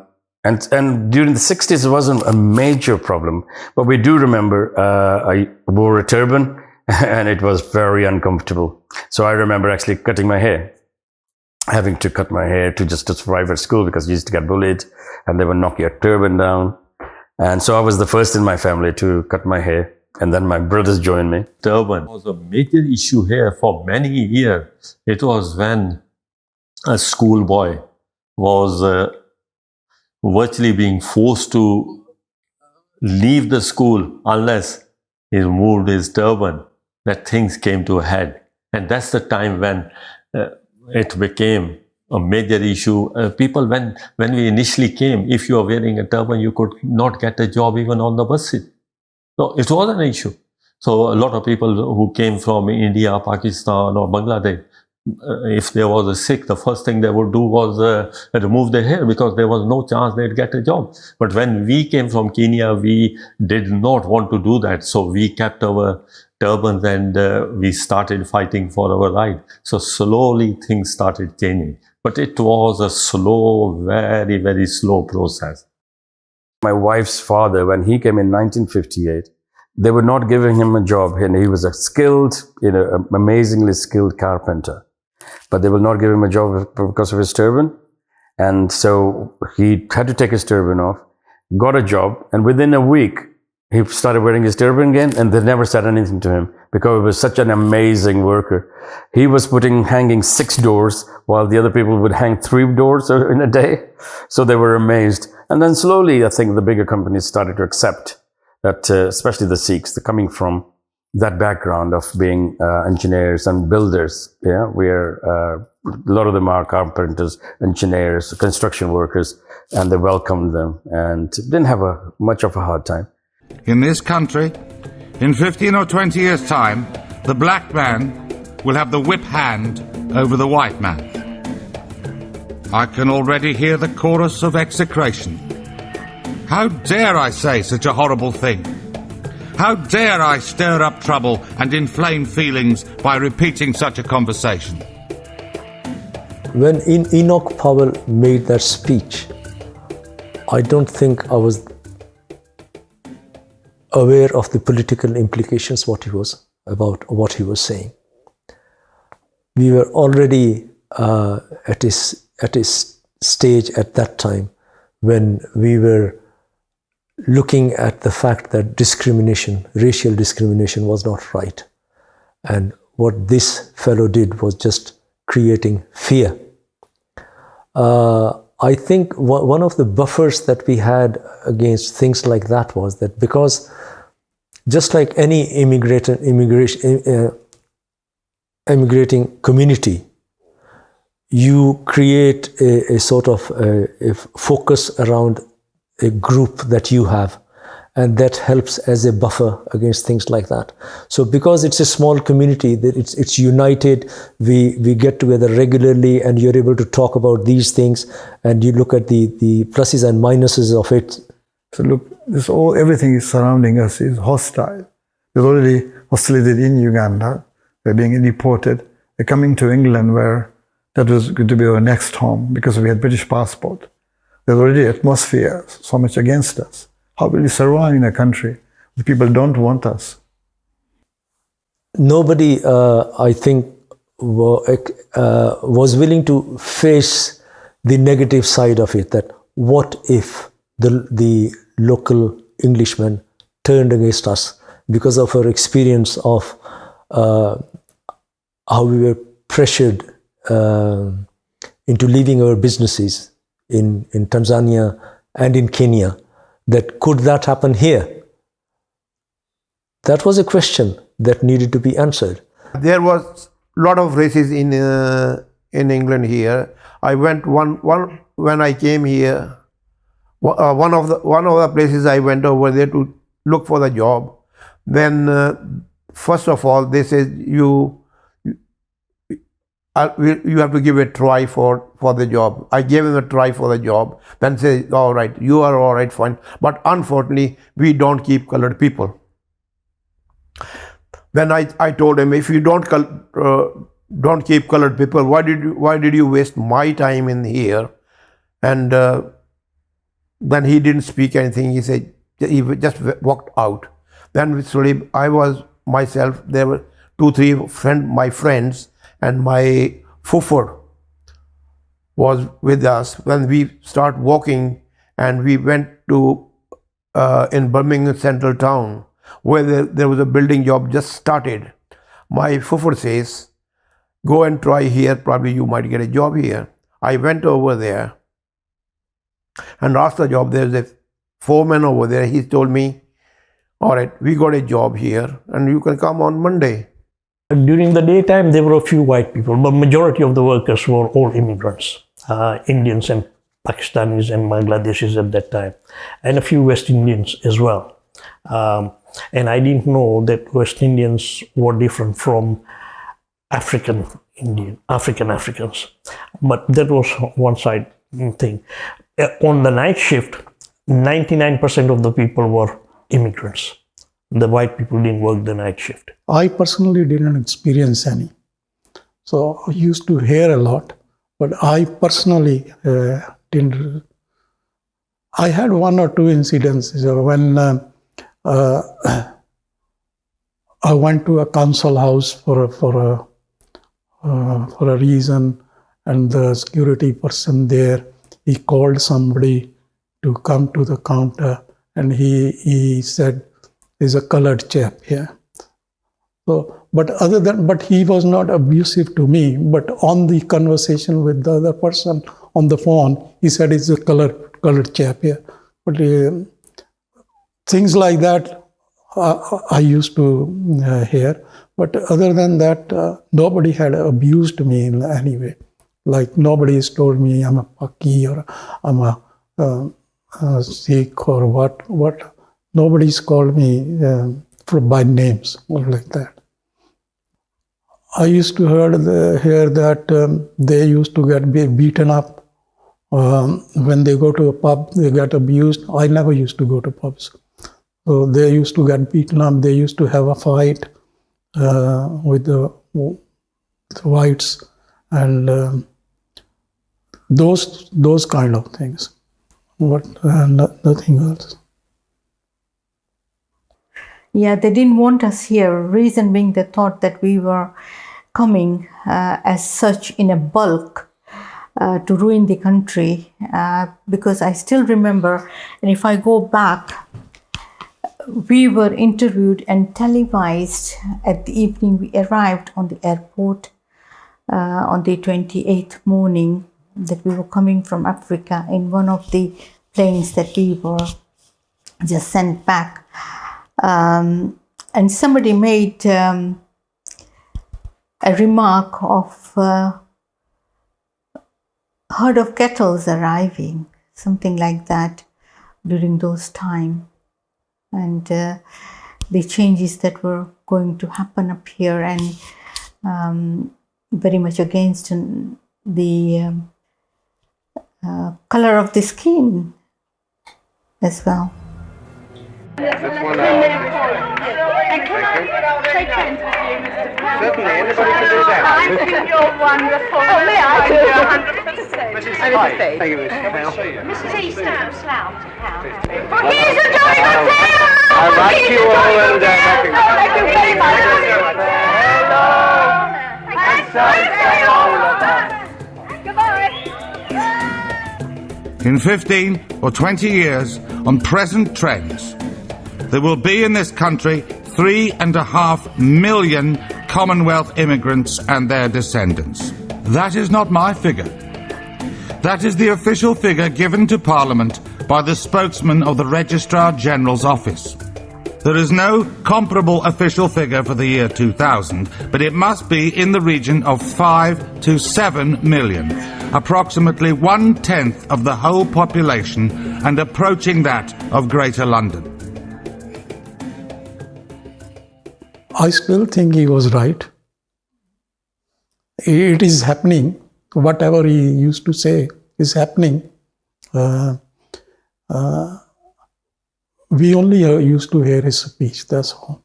during the 60s, it wasn't a major problem. But we do remember I wore a turban and it was very uncomfortable. So I remember actually cutting my hair, having to cut my hair to survive at school because you used to get bullied and they would knock your turban down. And so I was the first in my family to cut my hair. And then my brothers joined me. Turban was a major issue here for many years. It was when a schoolboy was virtually being forced to leave the school unless he removed his turban, that things came to a head. And that's the time when it became a major issue. People, when we initially came, if you are wearing a turban, you could not get a job even on the bus. So it was an issue. So a lot of people who came from India, Pakistan or Bangladesh, if there was a sick, the first thing they would do was remove their hair because there was no chance they'd get a job. But when we came from Kenya, we did not want to do that. So we kept our turbans and we started fighting for our right. So slowly things started changing. But it was a slow, very, very slow process. My wife's father, when he came in 1958, they were not giving him a job, and he was a skilled, amazingly skilled carpenter. But they will not give him a job because of his turban. And so he had to take his turban off. got a job, and within a week, he started wearing his turban again, and they never said anything to him because he was such an amazing worker. He was hanging 6 doors while the other people would hang 3 doors in a day. So they were amazed. And then slowly, I think the bigger companies started to accept that, especially the Sikhs, they're coming from that background of being engineers and builders. Yeah, where a lot of them are carpenters, engineers, construction workers, and they welcomed them and didn't have much of a hard time. In this country, in 15 or 20 years' time, the black man will have the whip hand over the white man. I can already hear the chorus of execration. How dare I say such a horrible thing? How dare I stir up trouble and inflame feelings by repeating such a conversation? When Enoch Powell made that speech, I don't think I was aware of the political implications, what he was saying. We were already at his stage at that time when we were looking at the fact that discrimination, racial discrimination, was not right. And what this fellow did was just creating fear. I think one of the buffers that we had against things like that was that because just like any immigrating community, you create a sort of a focus around a group that you have, and that helps as a buffer against things like that. So because it's a small community, that it's united, we get together regularly, and you're able to talk about these things, and you look at the pluses and minuses of it. So look, everything is surrounding us is hostile. There's already hostility in Uganda. They're being deported. They're coming to England, where that was going to be our next home because we had British passport. There's already atmosphere so much against us. How will we survive in a country where people don't want us? Nobody, I think, was willing to face the negative side of it, that what if the local Englishmen turned against us because of our experience of how we were pressured into leaving our businesses in Tanzania and in Kenya, that could that happen here? That was a question that needed to be answered. There was a lot of races in England here. I went when I came here. One of the places I went over there to look for the job. Then first of all, they said you have to give a try for the job. I gave him a try for the job. Then say, all right, you are all right, fine. But unfortunately, we don't keep colored people. Then I told him, if you don't keep colored people, why did you waste my time in here? And then he didn't speak anything. He said, he just walked out. Then slowly, I was myself. There were 2-3 my friends, and my fuffer was with us when we start walking, and we went to in Birmingham Central Town, where there was a building job just started. My fuffer says, go and try here, probably you might get a job here. I went over there and asked the job. There's a foreman over there. He told me, all right, we got a job here and you can come on Monday. During the daytime, there were a few white people, but majority of the workers were all immigrants, Indians and Pakistanis and Bangladeshis at that time, and a few West Indians as well. And I didn't know that West Indians were different from Africans. But that was one side thing. On the night shift, 99% of the people were immigrants. The white people didn't work the night shift. I personally didn't experience any. So I used to hear a lot, but I personally didn't. I had 1 or 2 incidents when I went to a council house for a reason, and the security person there, he called somebody to come to the counter, and he said, "There's a colored chap here." So, but he was not abusive to me. But on the conversation with the other person on the phone, he said, "It's a colored chap here." But things like that I used to hear. But other than that, nobody had abused me in any way. Like nobody's told me I'm a Paki or I'm a Sikh or what. Nobody's called me by names or like that. I used to hear that they used to get beaten up. When they go to a pub, they get abused. I never used to go to pubs. So they used to get beaten up. They used to have a fight with the whites and those kind of things. But nothing else. Yeah, they didn't want us here. Reason being, they thought that we were coming as such in a bulk to ruin the country. Because I still remember, and if I go back, we were interviewed and televised at the evening. We arrived on the airport on the 28th morning that we were coming from Africa in one of the planes that we were just sent back. And somebody made a remark of herd of kettles arriving, something like that during those times. And the changes that were going to happen up here, and very much against the color of the skin as well. Certainly, anybody can do that. I think you're wonderful. Oh, may I do 100%. Mrs. Hi. Thank you, Mrs. Howe. Mrs. E. Slough. For he's a jolly good sailor! I like you all and thank you very much. Hello! In 15 or 20 years, on present trends, there will be in this country 3.5 million Commonwealth immigrants and their descendants. That is not my figure. That is the official figure given to Parliament by the spokesman of the Registrar General's office. There is no comparable official figure for the year 2000, but it must be in the region of 5 to 7 million, approximately 1/10 of the whole population and approaching that of Greater London. I still think he was right. It is happening. Whatever he used to say is happening. We only used to hear his speech, that's all.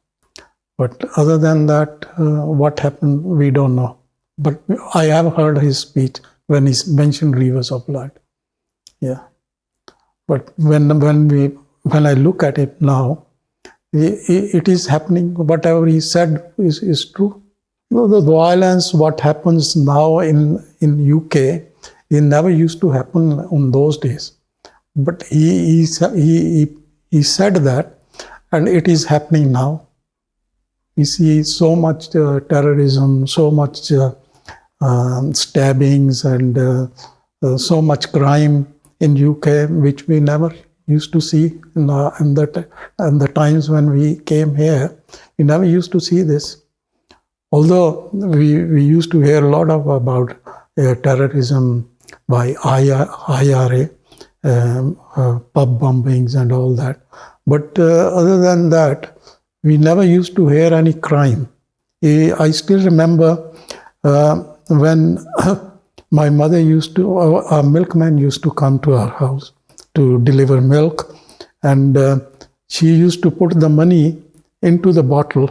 But other than that, what happened, we don't know. But I have heard his speech when he mentioned rivers of blood. Yeah. But when I look at it now, it is happening. Whatever he said is true. The violence, what happens now in UK, it never used to happen in those days. But he said that, and it is happening now. We see so much terrorism, so much stabbings, and so much crime in UK, which we never used to see in the times when we came here. We never used to see this. Although we used to hear a lot about terrorism by IRA, pub bombings and all that. But other than that, we never used to hear any crime. I still remember when my mother a milkman used to come to our house to deliver milk, and she used to put the money into the bottle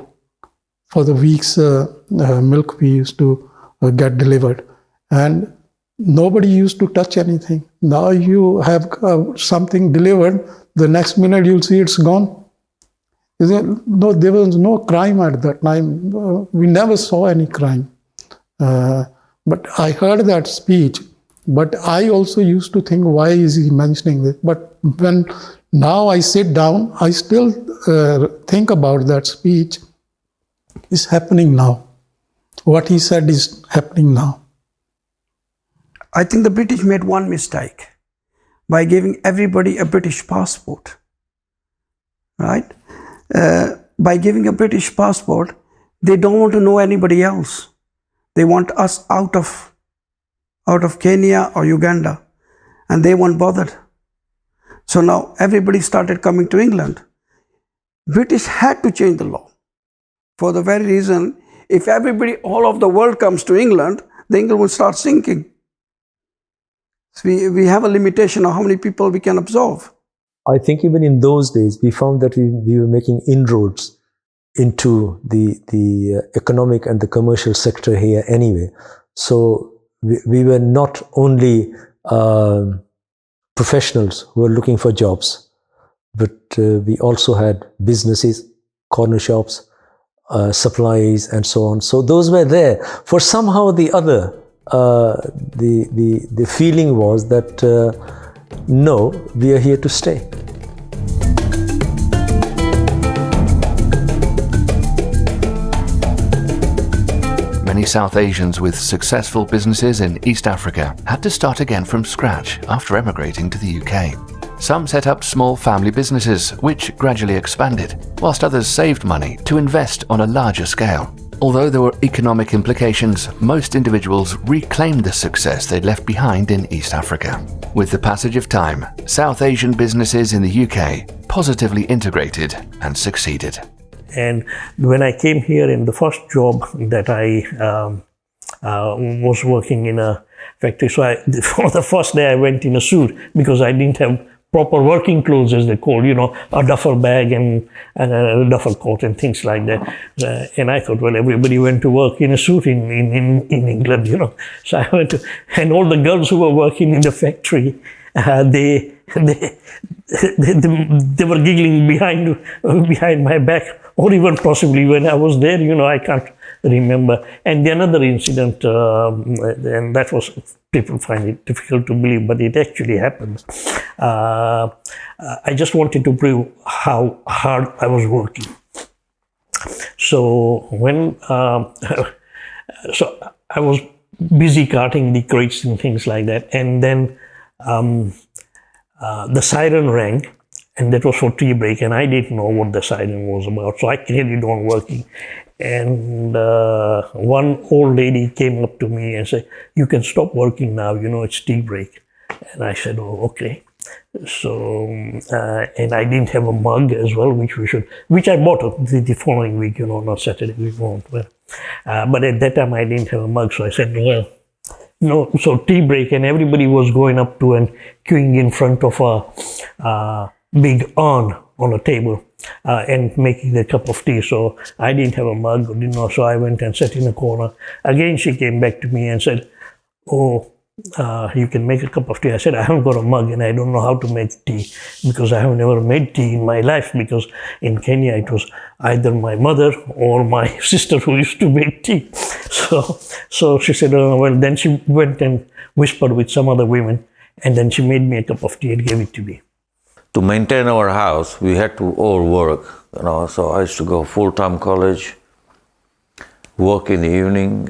for the week's milk we used to get delivered. And nobody used to touch anything. Now you have something delivered, the next minute you'll see it's gone. No, there was no crime at that time. We never saw any crime. But I heard that speech But I also used to think, why is he mentioning this? But when now I sit down, I still think about that speech. It's happening now. What he said is happening now. I think the British made one mistake by giving everybody a British passport, right? By giving a British passport, they don't want to know anybody else. They want us out of Kenya or Uganda, and they weren't bothered. So now everybody started coming to England. British had to change the law for the very reason, if everybody, all of the world comes to England, the England will start sinking. So we have a limitation of how many people we can absorb. I think even in those days, we found that we were making inroads into the economic and the commercial sector here anyway. So we were not only professionals who were looking for jobs, but we also had businesses, corner shops, supplies, and so on. So those were there. For somehow or the other, the feeling was that no, we are here to stay. Many South Asians with successful businesses in East Africa had to start again from scratch after emigrating to the UK. Some set up small family businesses, which gradually expanded, whilst others saved money to invest on a larger scale. Although there were economic implications, most individuals reclaimed the success they'd left behind in East Africa. With the passage of time, South Asian businesses in the UK positively integrated and succeeded. And when I came here, in the first job that I was working in a factory, so for the first day I went in a suit because I didn't have proper working clothes, as they call, a duffel bag and a duffel coat and things like that. And I thought, well, everybody went to work in a suit in England, So I went to, and all the girls who were working in the factory, they were giggling behind my back, or even possibly when I was there, I can't remember. And the another incident, and that was, people find it difficult to believe, but it actually happened. I just wanted to prove how hard I was working. So when, so I was busy carting the crates and things like that, and then the siren rang, and that was for tea break, and I didn't know what the siren was about, so I carried on working. And one old lady came up to me and said, "You can stop working now, it's tea break." And I said, "Oh, okay." So, and I didn't have a mug as well, which I bought the following week, not Saturday, we won't. But at that time I didn't have a mug, so I said, well, no, so tea break, and everybody was going up to and queuing in front of a big urn on a table and making a cup of tea. So I didn't have a mug, so I went and sat in a corner. Again, she came back to me and said, "Oh, you can make a cup of tea." I said, "I haven't got a mug and I don't know how to make tea, because I have never made tea in my life, because in Kenya it was either my mother or my sister who used to make tea." So she said, "Oh, well," then she went and whispered with some other women, and then she made me a cup of tea and gave it to me. To maintain our house, we had to all work, so I used to go full-time college, work in the evening,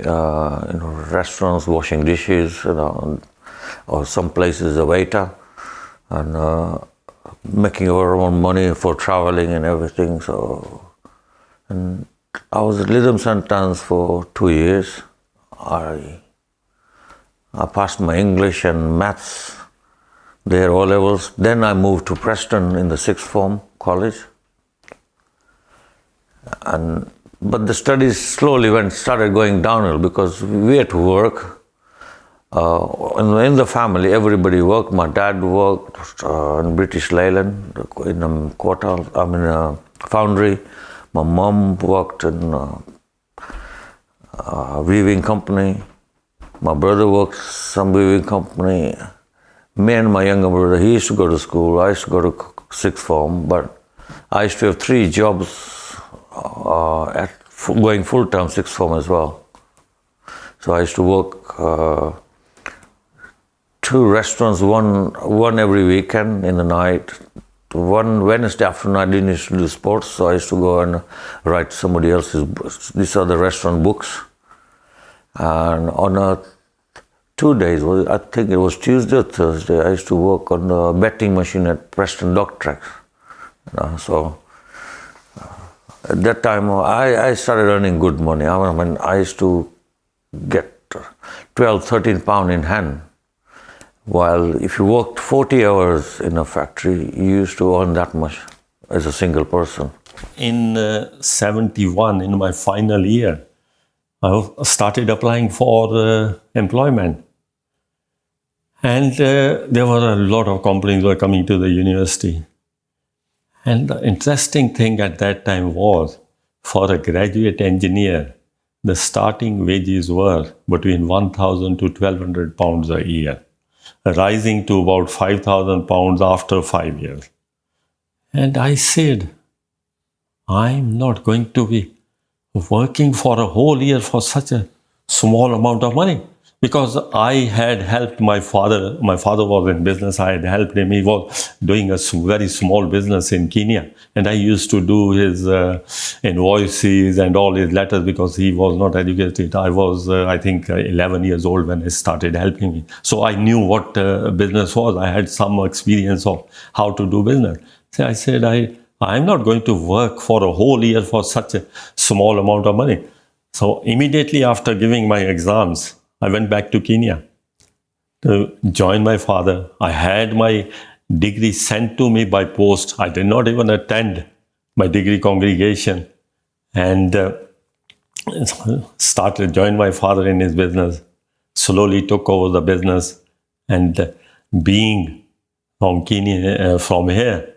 restaurants, washing dishes, or some places a waiter, and making our own money for traveling and everything. So, and I was at Lytham St. Anne's for 2 years. I passed my English and maths there, O levels. Then I moved to Preston in the 6th form college, but the studies slowly started going downhill because we had to work. In the family, everybody worked. My dad worked in British Leyland in a foundry. My mom worked in a weaving company. My brother worked some weaving company. Me and my younger brother, he used to go to school. I used to go to 6th form, but I used to have 3 jobs going full-time 6th form as well. So I used to work 2 restaurants, one every weekend in the night. One Wednesday afternoon, I didn't used to do sports, so I used to go and write somebody else's books. These are the restaurant books. And on 2 days, I think it was Tuesday or Thursday, I used to work on the betting machine at Preston Dock Tracks. So at that time, I started earning good money. I mean, I used to get 12, 13 pounds in hand. While if you worked 40 hours in a factory, you used to earn that much as a single person. In 71, in my final year, I started applying for employment. And there were a lot of companies were coming to the university. And the interesting thing at that time was, for a graduate engineer, the starting wages were between 1,000 to 1,200 pounds a year, rising to about 5,000 pounds after 5 years. And I said, I'm not going to be working for a whole year for such a small amount of money. Because I had helped my father. My father was in business. I had helped him. He was doing a very small business in Kenya. And I used to do his invoices and all his letters because he was not educated. I was, I think, 11 years old when he started helping me. So I knew what business was. I had some experience of how to do business. So I said, I'm not going to work for a whole year for such a small amount of money. So immediately after giving my exams, I went back to Kenya to join my father. I had my degree sent to me by post. I did not even attend my degree congregation and joined my father in his business, slowly took over the business. And being from Kenya, from here,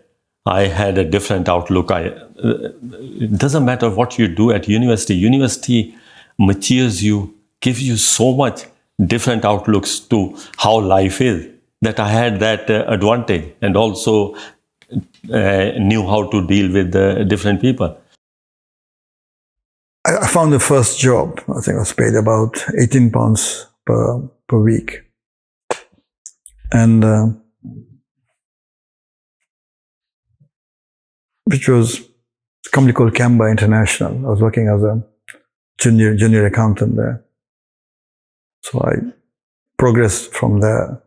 I had a different outlook. It doesn't matter what you do at university. University matures you, gives you so much different outlooks to how life is, that I had that advantage and also knew how to deal with different people. I found the first job. I think I was paid about 18 pounds per week. And which was a company called Canberra International. I was working as a junior accountant there. So I progressed from there.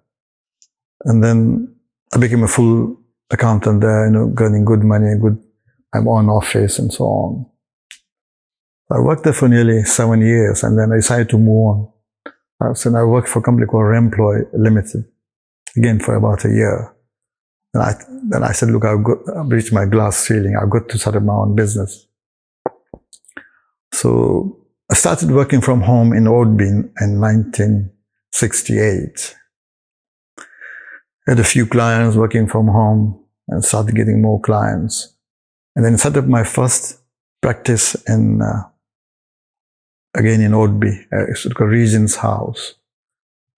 And then I became a full accountant there, earning good money, my own office and so on. I worked there for nearly 7 years and then I decided to move on. So I worked for a company called Remploy Limited, again for about a year. And then I said, look, I've reached my glass ceiling. I've got to start up my own business. So I started working from home in Oadby in 1968. I had a few clients working from home and started getting more clients. And then set up my first practice again in Oadby, it's called Regent's House,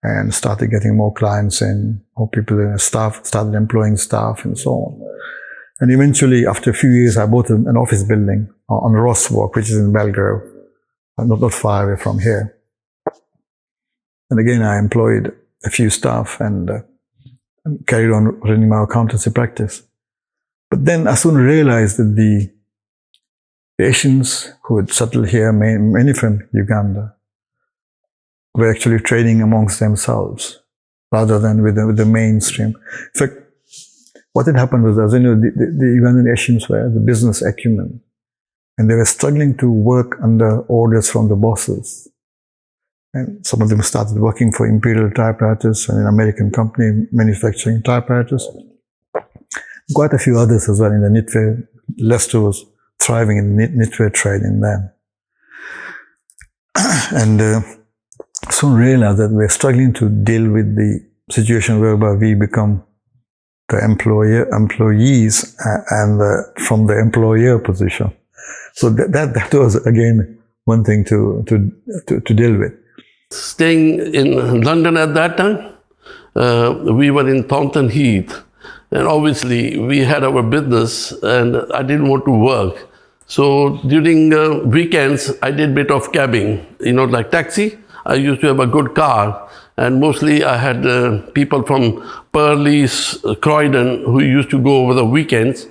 and started getting more clients in, more people in staff, started employing staff and so on. And eventually, after a few years, I bought an office building on Ross Walk, which is in Belgrave, not far away from here. And again, I employed a few staff and carried on running my accountancy practice. But then I soon realized that the Asians who had settled here, many from Uganda, were actually trading amongst themselves rather than with the mainstream. In fact, what had happened was, as you know, the Ugandan Asians were the business acumen, and they were struggling to work under orders from the bosses. And some of them started working for Imperial Typewriters, an American company manufacturing typewriters. Quite a few others as well in the knitwear. Leicester was thriving in the knitwear trade in them. And soon realized that we're struggling to deal with the situation whereby we become the employees and from the employer position. So that was again one thing to deal with. Staying in London at that time, we were in Taunton Heath, and obviously we had our business and I didn't want to work. So during weekends, I did a bit of cabbing, like taxi. I used to have a good car And mostly I had people from Purley's, Croydon, who used to go over the weekends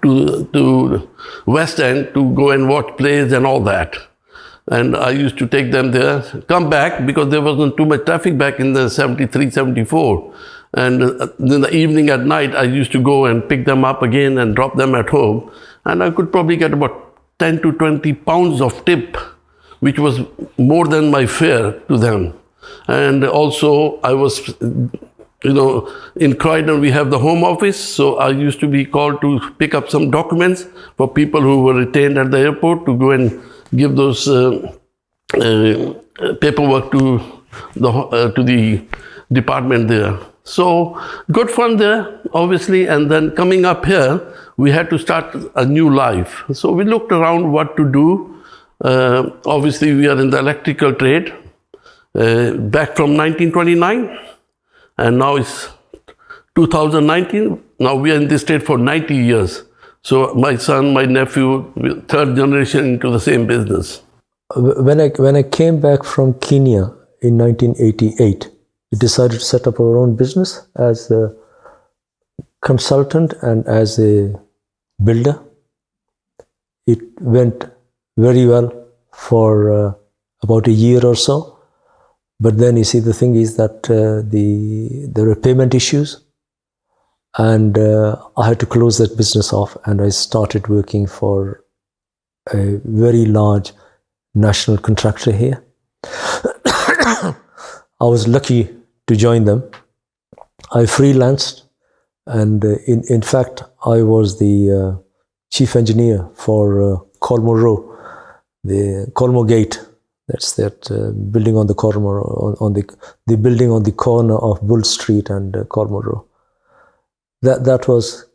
to West End to go and watch plays and all that. And I used to take them there, come back, because there wasn't too much traffic back in the 73, 74. And in the evening at night, I used to go and pick them up again and drop them at home. And I could probably get about 10 to 20 pounds of tip, which was more than my fare to them. And also I was, in Croydon we have the Home Office, so I used to be called to pick up some documents for people who were retained at the airport to go and give those paperwork to the department there. So good fun there, obviously, and then coming up here, we had to start a new life. So we looked around what to do. Obviously, we are in the electrical trade, back from 1929, and now it's 2019. Now we are in this trade for 90 years. So my son, my nephew, third generation into the same business. When I came back from Kenya in 1988, we decided to set up our own business as a consultant and as a builder. It went very well for about a year or so. But then you see, the thing is that there were payment issues, and I had to close that business off, and I started working for a very large national contractor here. I was lucky to join them. I freelanced, and in fact, I was the chief engineer for Colmo Row, the Colmo Gate. That's that building on the corner, on the building on the corner of Bull Street and Colmo Row. That was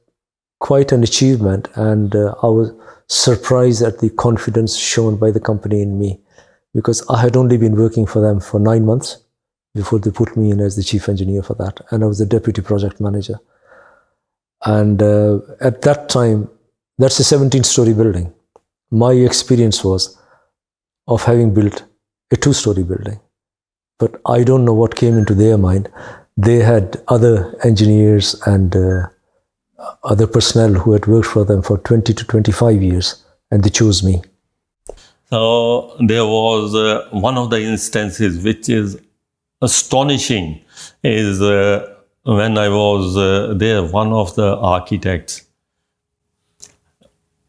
quite an achievement, and I was surprised at the confidence shown by the company in me, because I had only been working for them for 9 months before they put me in as the chief engineer for that, and I was the deputy project manager. And at that time, that's a 17-story building. My experience was of having built a 2-story building, but I don't know what came into their mind. They had other engineers and other personnel who had worked for them for 20 to 25 years, and they chose me. So there was one of the instances which is astonishing, is when I was there, one of the architects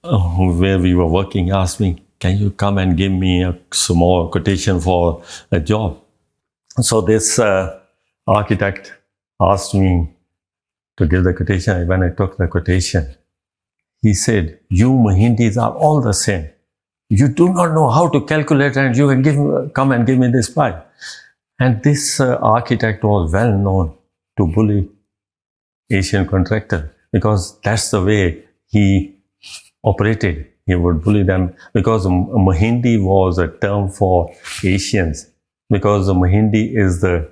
where we were working asked me, "Can you come and give me a small quotation for a job?" So this architect asked me to give the quotation. When I took the quotation, he said, "You Mahindis are all the same. You do not know how to calculate, and you can come and give me this price." And this architect was well known to bully Asian contractor, because that's the way he operated. He would bully them, because Mahindi was a term for Asians, because Mahindi is the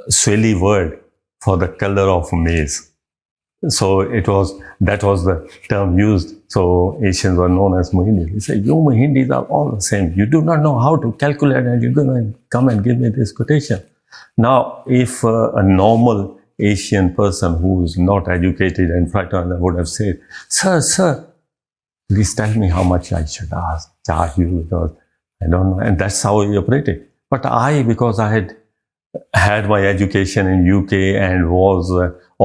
Swahili word for the color of maize. So that was the term used. So Asians were known as Mahindis. He said, "You Mahindis are all the same. You do not know how to calculate, and you're going to come and give me this quotation." Now, if a normal Asian person who is not educated and frightened would have said, Sir, please tell me how much I should charge you, because I don't know. And that's how he operated. But because I had my education in UK and was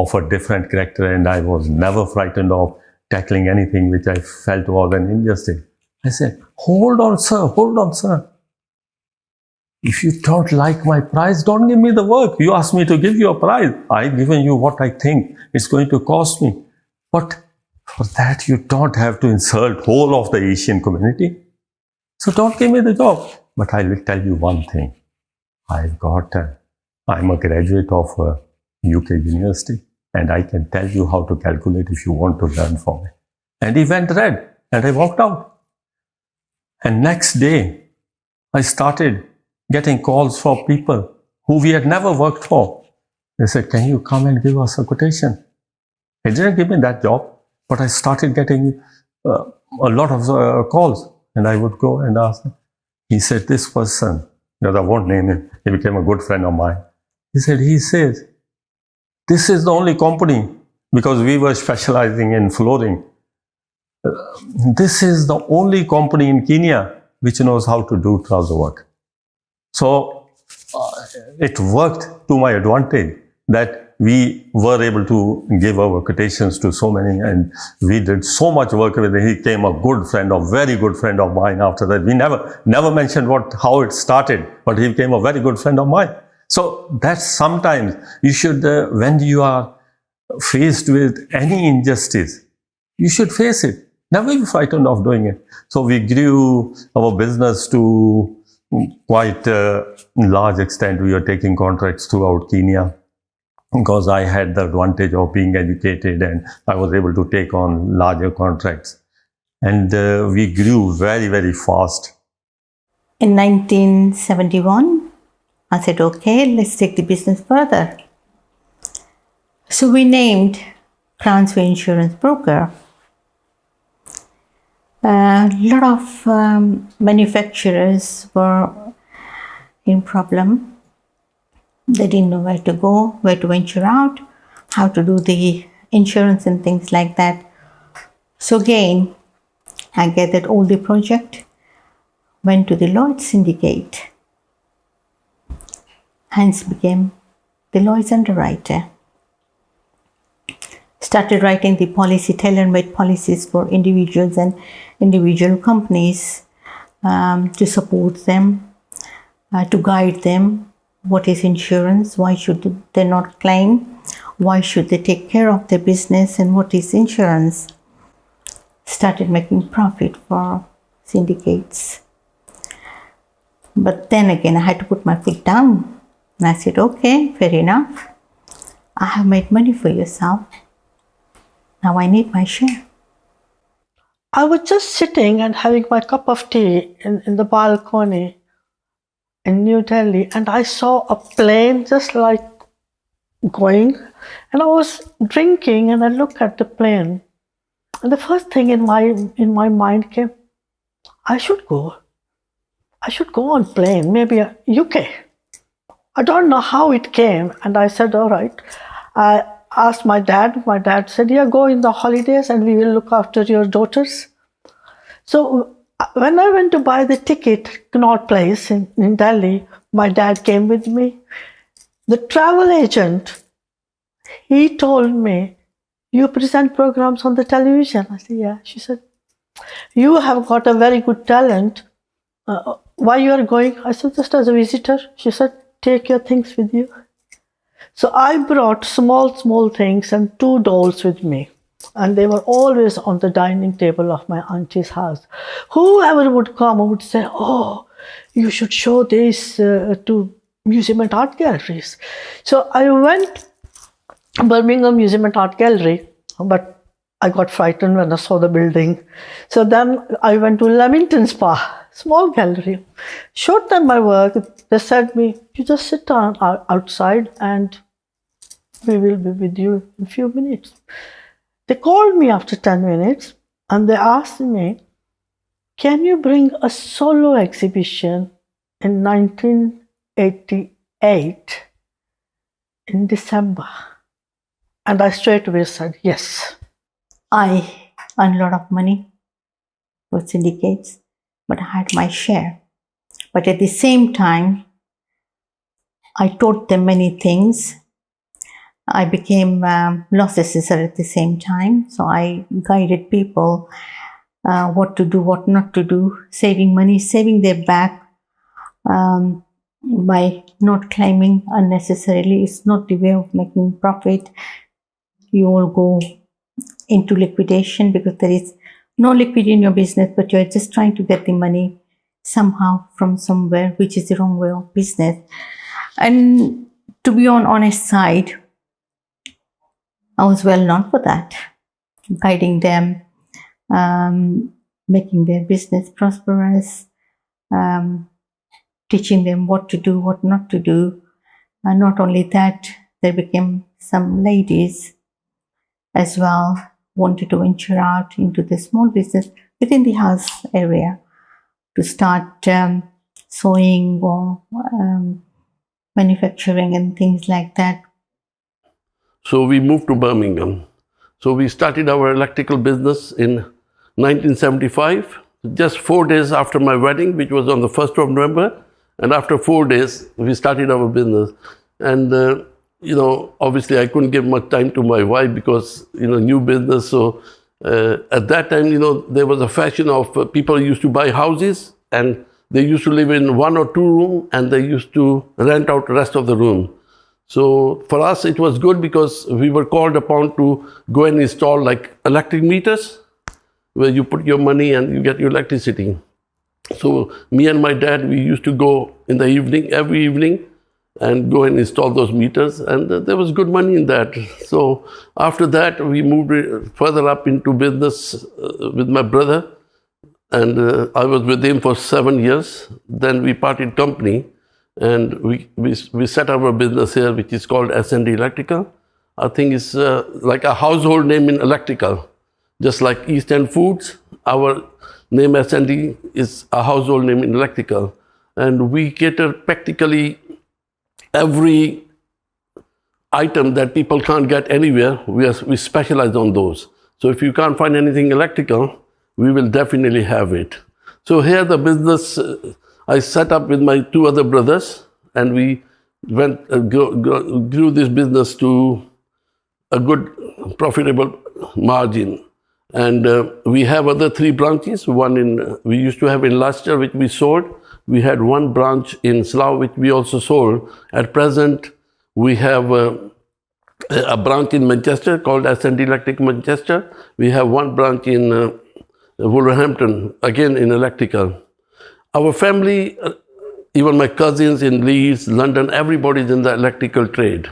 of a different character, and I was never frightened of tackling anything which I felt was an injustice, I said, hold on, sir. If you don't like my price, don't give me the work. You asked me to give you a price. I've given you what I think it's going to cost me. But for that, you don't have to insult whole of the Asian community. So don't give me the job. But I will tell you one thing. I'm a graduate of a UK university, and I can tell you how to calculate if you want to learn from me. And he went red, and I walked out. And next day, I started getting calls for people who we had never worked for. They said, "Can you come and give us a quotation?" He didn't give me that job, but I started getting a lot of calls, and I would go and ask them. He said, "This person because I won't name him. He became a good friend of mine. He says, this is the only company, because we were specializing in flooring. This is the only company in Kenya which knows how to do trouser work. So it worked to my advantage that we were able to give our quotations to so many, and we did so much work with him. He became a good friend, a very good friend of mine after that. We never mentioned how it started, but he became a very good friend of mine. So that's sometimes you should, when you are faced with any injustice, you should face it. Never be frightened of doing it. So we grew our business to quite a large extent. We were taking contracts throughout Kenya, because I had the advantage of being educated and I was able to take on larger contracts. And we grew very, very fast. In 1971, I said, okay, let's take the business further. So we named Transfer Insurance Broker. A lot of manufacturers were in problem. They didn't know where to go, where to venture out, how to do the insurance and things like that. So again, I gathered all the project, went to the Lloyd's syndicate, hence became the Lloyd's underwriter. Started writing the policy, tailor-made policies for individuals and individual companies to support them, to guide them. What is insurance? Why should they not claim? Why should they take care of their business? And what is insurance? Started making profit for syndicates. But then again, I had to put my foot down. And I said, okay, fair enough. I have made money for yourself. Now I need my share. I was just sitting and having my cup of tea in the balcony in New Delhi, and I saw a plane just like going, and I was drinking and I looked at the plane, and the first thing in my mind came, I should go on plane, maybe UK. I don't know how it came, and I said, all right. I asked my dad said, yeah, go in the holidays and we will look after your daughters. So when I went to buy the ticket, Connaught Place in Delhi, my dad came with me. The travel agent, he told me, you present programs on the television? I said, yeah. She said, you have got a very good talent. Why you are going? I said, just as a visitor. She said, take your things with you. So I brought small things and 2 dolls with me. And they were always on the dining table of my auntie's house. Whoever would come would say, oh, you should show this to museum and art galleries. So I went to Birmingham Museum and Art Gallery, but I got frightened when I saw the building. So then I went to Leamington Spa, small gallery, showed them my work. They said me, you just sit down outside and we will be with you in a few minutes. They called me after 10 minutes and they asked me, can you bring a solo exhibition in 1988 in December? And I straight away said yes. I earned a lot of money for syndicates, but I had my share. But at the same time, I taught them many things. I became loss assessor at the same time. So I guided people what to do, what not to do, saving money, saving their back by not claiming unnecessarily. It's not the way of making profit. You all go into liquidation because there is no liquidity in your business, but you're just trying to get the money somehow from somewhere, which is the wrong way of business. And to be on honest side, I was well known for that, guiding them, making their business prosperous, teaching them what to do, what not to do. And not only that, there became some ladies as well, wanted to venture out into the small business within the house area to start sewing or manufacturing and things like that. So we moved to Birmingham. So we started our electrical business in 1975, just 4 days after my wedding, which was on the 1st of November. And after 4 days, we started our business. And, obviously I couldn't give much time to my wife because, new business. So at that time, there was a fashion of people used to buy houses and they used to live in 1 or 2 rooms and they used to rent out the rest of the room. So for us, it was good because we were called upon to go and install like electric meters where you put your money and you get your electricity. So me and my dad, we used to go in the evening, every evening, and go and install those meters, and there was good money in that. So after that, we moved further up into business with my brother, and I was with him for 7 years. Then we parted company, and we set up our business here, which is called S&D Electrical. I think it's like a household name in electrical. Just like East End Foods, our name S&D is a household name in electrical. And we cater practically every item that people can't get anywhere, we specialize on those. So if you can't find anything electrical, we will definitely have it. So here the business I set up with my 2 other brothers, and we grew this business to a good profitable margin. And we have other 3 branches. One we used to have in Leicester, which we sold. We had 1 branch in Slough, which we also sold. At present, we have a branch in Manchester called S&D Electric Manchester. We have 1 branch in Wolverhampton, again in electrical. Our family, even my cousins in Leeds, London, everybody's in the electrical trade.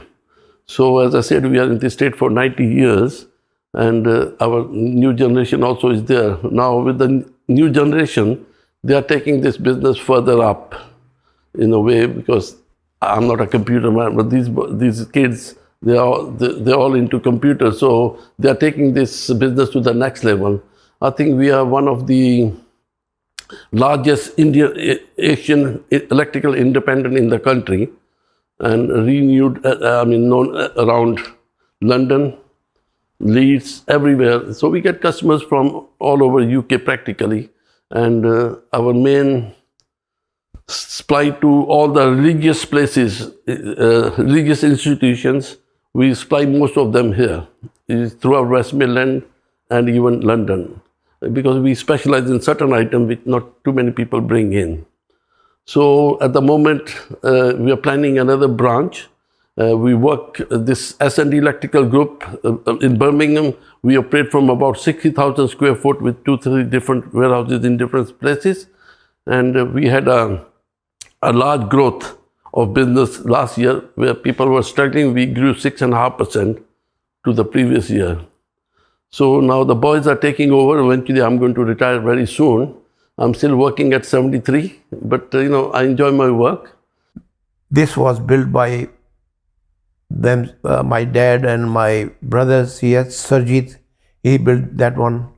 So as I said, we are in this state for 90 years, and our new generation also is there. Now with the new generation, they are taking this business further up in a way, because I'm not a computer man, but these kids, they're all into computers, so they are taking this business to the next level. I think we are one of the largest Asian electrical independent in the country, and known around London, Leeds, everywhere. So we get customers from all over UK practically, and our main supply to all the religious places, religious institutions, we supply most of them here, throughout West Midland and even London, because we specialize in certain items which not too many people bring in. So at the moment, we are planning another branch. We work this S&D Electrical Group in Birmingham. We operate from about 60,000 square foot with 2-3 different warehouses in different places. And we had a large growth of business last year where people were struggling. We grew 6.5% to the previous year. So now the boys are taking over. Eventually, I'm going to retire very soon. I'm still working at 73, but I enjoy my work. This was built by them, my dad and my brothers here, Sarjeet. He built that one.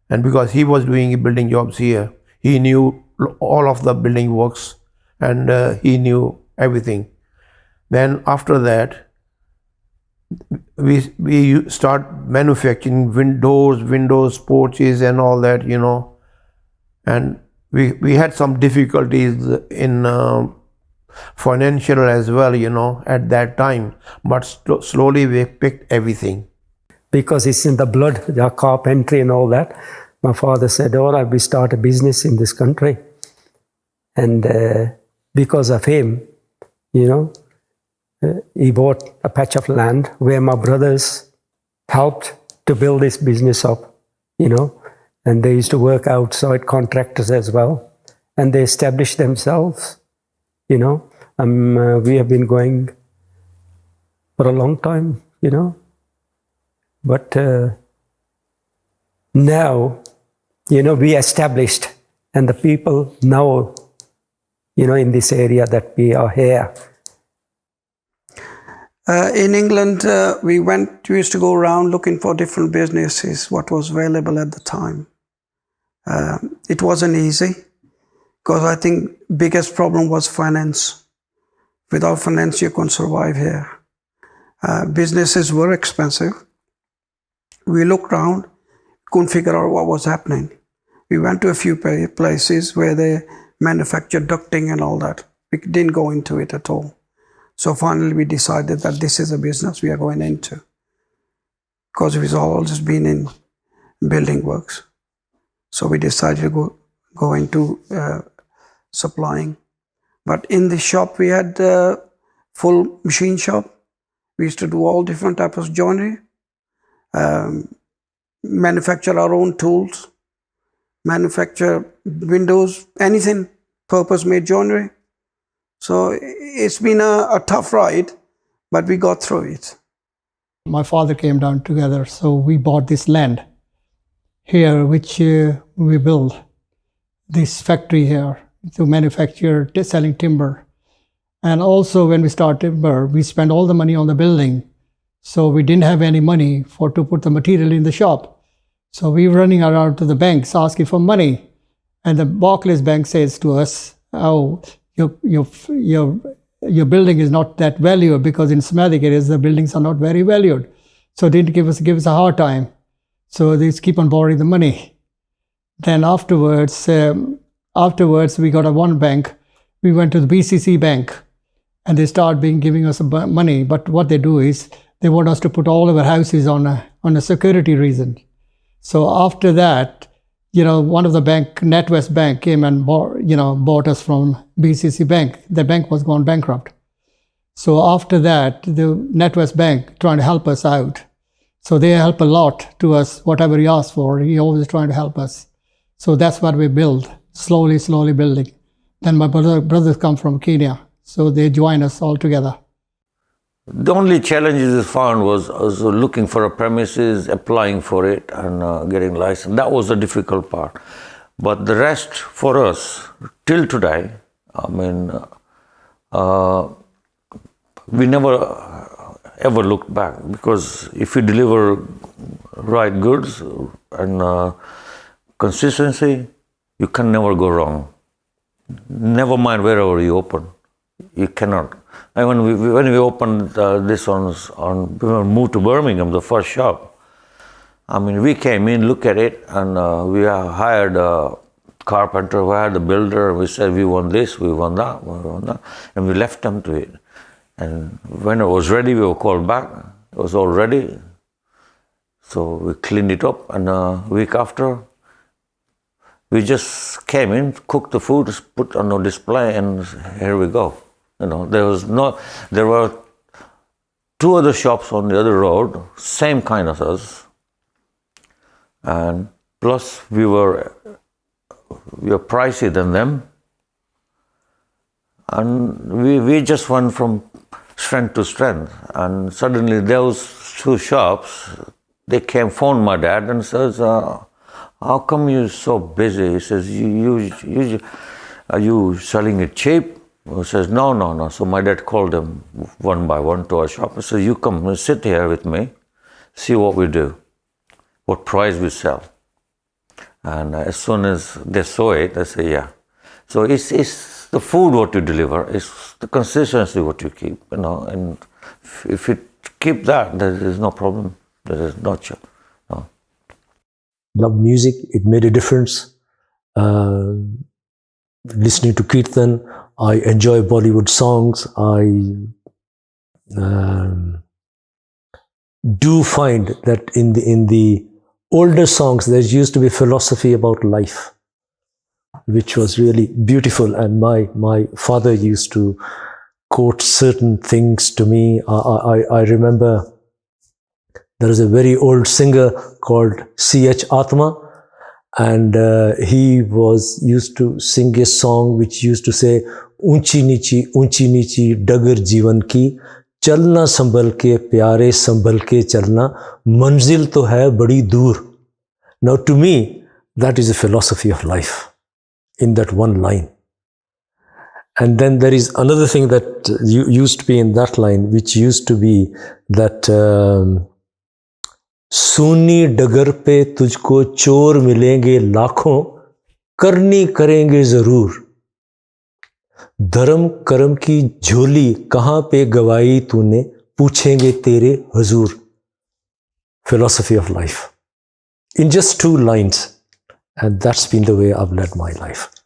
And because he was doing building jobs here, he knew all of the building works, and he knew everything. Then after that, we start manufacturing windows, porches and all that, and we had some difficulties in financial as well, at that time, but slowly we picked everything. Because it's in the blood, the carpentry and all that. My father said, all right, we start a business in this country. And because of him, he bought a patch of land where my brothers helped to build this business up, and they used to work outside, contractors as well, and they established themselves, we have been going for a long time, but now, we established, and the people know, in this area that we are here. In England, we used to go around looking for different businesses, what was available at the time. It wasn't easy Because I think biggest problem was finance. Without finance, you couldn't survive here. Businesses were expensive. We looked around, couldn't figure out what was happening. We went to a few places where they manufactured ducting and all that. We didn't go into it at all. So finally we decided that this is a business we are going into. Because we've always been in building works. So we decided to go into supplying. But in the shop we had a full machine shop. We used to do all different types of joinery, manufacture our own tools, manufacture windows, anything, purpose-made joinery. So it's been a tough ride, but we got through it. My father came down together, so we bought this land here, which we built this factory here to manufacture selling timber. And also when we started timber, we spent all the money on the building. So we didn't have any money to put the material in the shop. So we were running around to the banks asking for money. And the Barclays Bank says to us, oh, your building is not that valued, because in Semitic areas, the buildings are not very valued. So they didn't give us a hard time. So they just keep on borrowing the money. Then afterwards, we got one bank. We went to the BCC bank, and they started giving us money. But what they do is they want us to put all of our houses on a security reason. So after that, one of the bank, NatWest Bank, came and bought us from BCC Bank. The bank was gone bankrupt. So after that, the NatWest Bank trying to help us out. So they help a lot to us. Whatever he asked for, he always trying to help us. So that's what we build, slowly building. Then my brothers come from Kenya, so they join us all together. The only challenges we found was looking for a premises, applying for it, and getting licensed. That was the difficult part. But the rest for us, till today, we never ever looked back, because if you deliver right goods and consistency, you can never go wrong. Never mind wherever you open, you cannot. And when we opened this on moved to Birmingham, the first shop, we came in, look at it, and we hired a carpenter, we hired the builder, and we said, we want this, we want that, and we left them to it. And when it was ready, we were called back. It was all ready. So we cleaned it up, and a week after, we just came in, cooked the food, put on a display, and here we go. There were two other shops on the other road, same kind of us, and plus we were pricey than them, and we just went from strength to strength. And suddenly those two shops, they phoned my dad and says, how come you're so busy? He says, are you selling it cheap? He says, no. So my dad called them one by one to our shop. He says, you come sit here with me, see what we do, what price we sell. And as soon as they saw it, they say, yeah. So it's the food what you deliver, it's the consistency what you keep, and if you keep that, there is no problem. There is no. Love music, it made a difference. Listening to Kirtan, I enjoy Bollywood songs. I do find that in the older songs, there used to be philosophy about life, which was really beautiful. And my father used to quote certain things to me. I remember there is a very old singer called C.H. Atma, and he used to sing a song which used to say, "Unchi nichi dagar jivan ki, chalna sambal ke pyare sambal ke chalna, manzil to hai badi dur." Now to me, that is a philosophy of life in that one line. And then there is another thing that used to be in that line, which used to be that सूनी डगर पे तुझको चोर मिलेंगे लाखों, करनी करेंगे जरूर, धर्म कर्म की झोली कहाँ पे गवाई तूने, पूछेंगे तेरे हुजूर. Philosophy of life. In just 2 lines. And that's been the way I've led my life.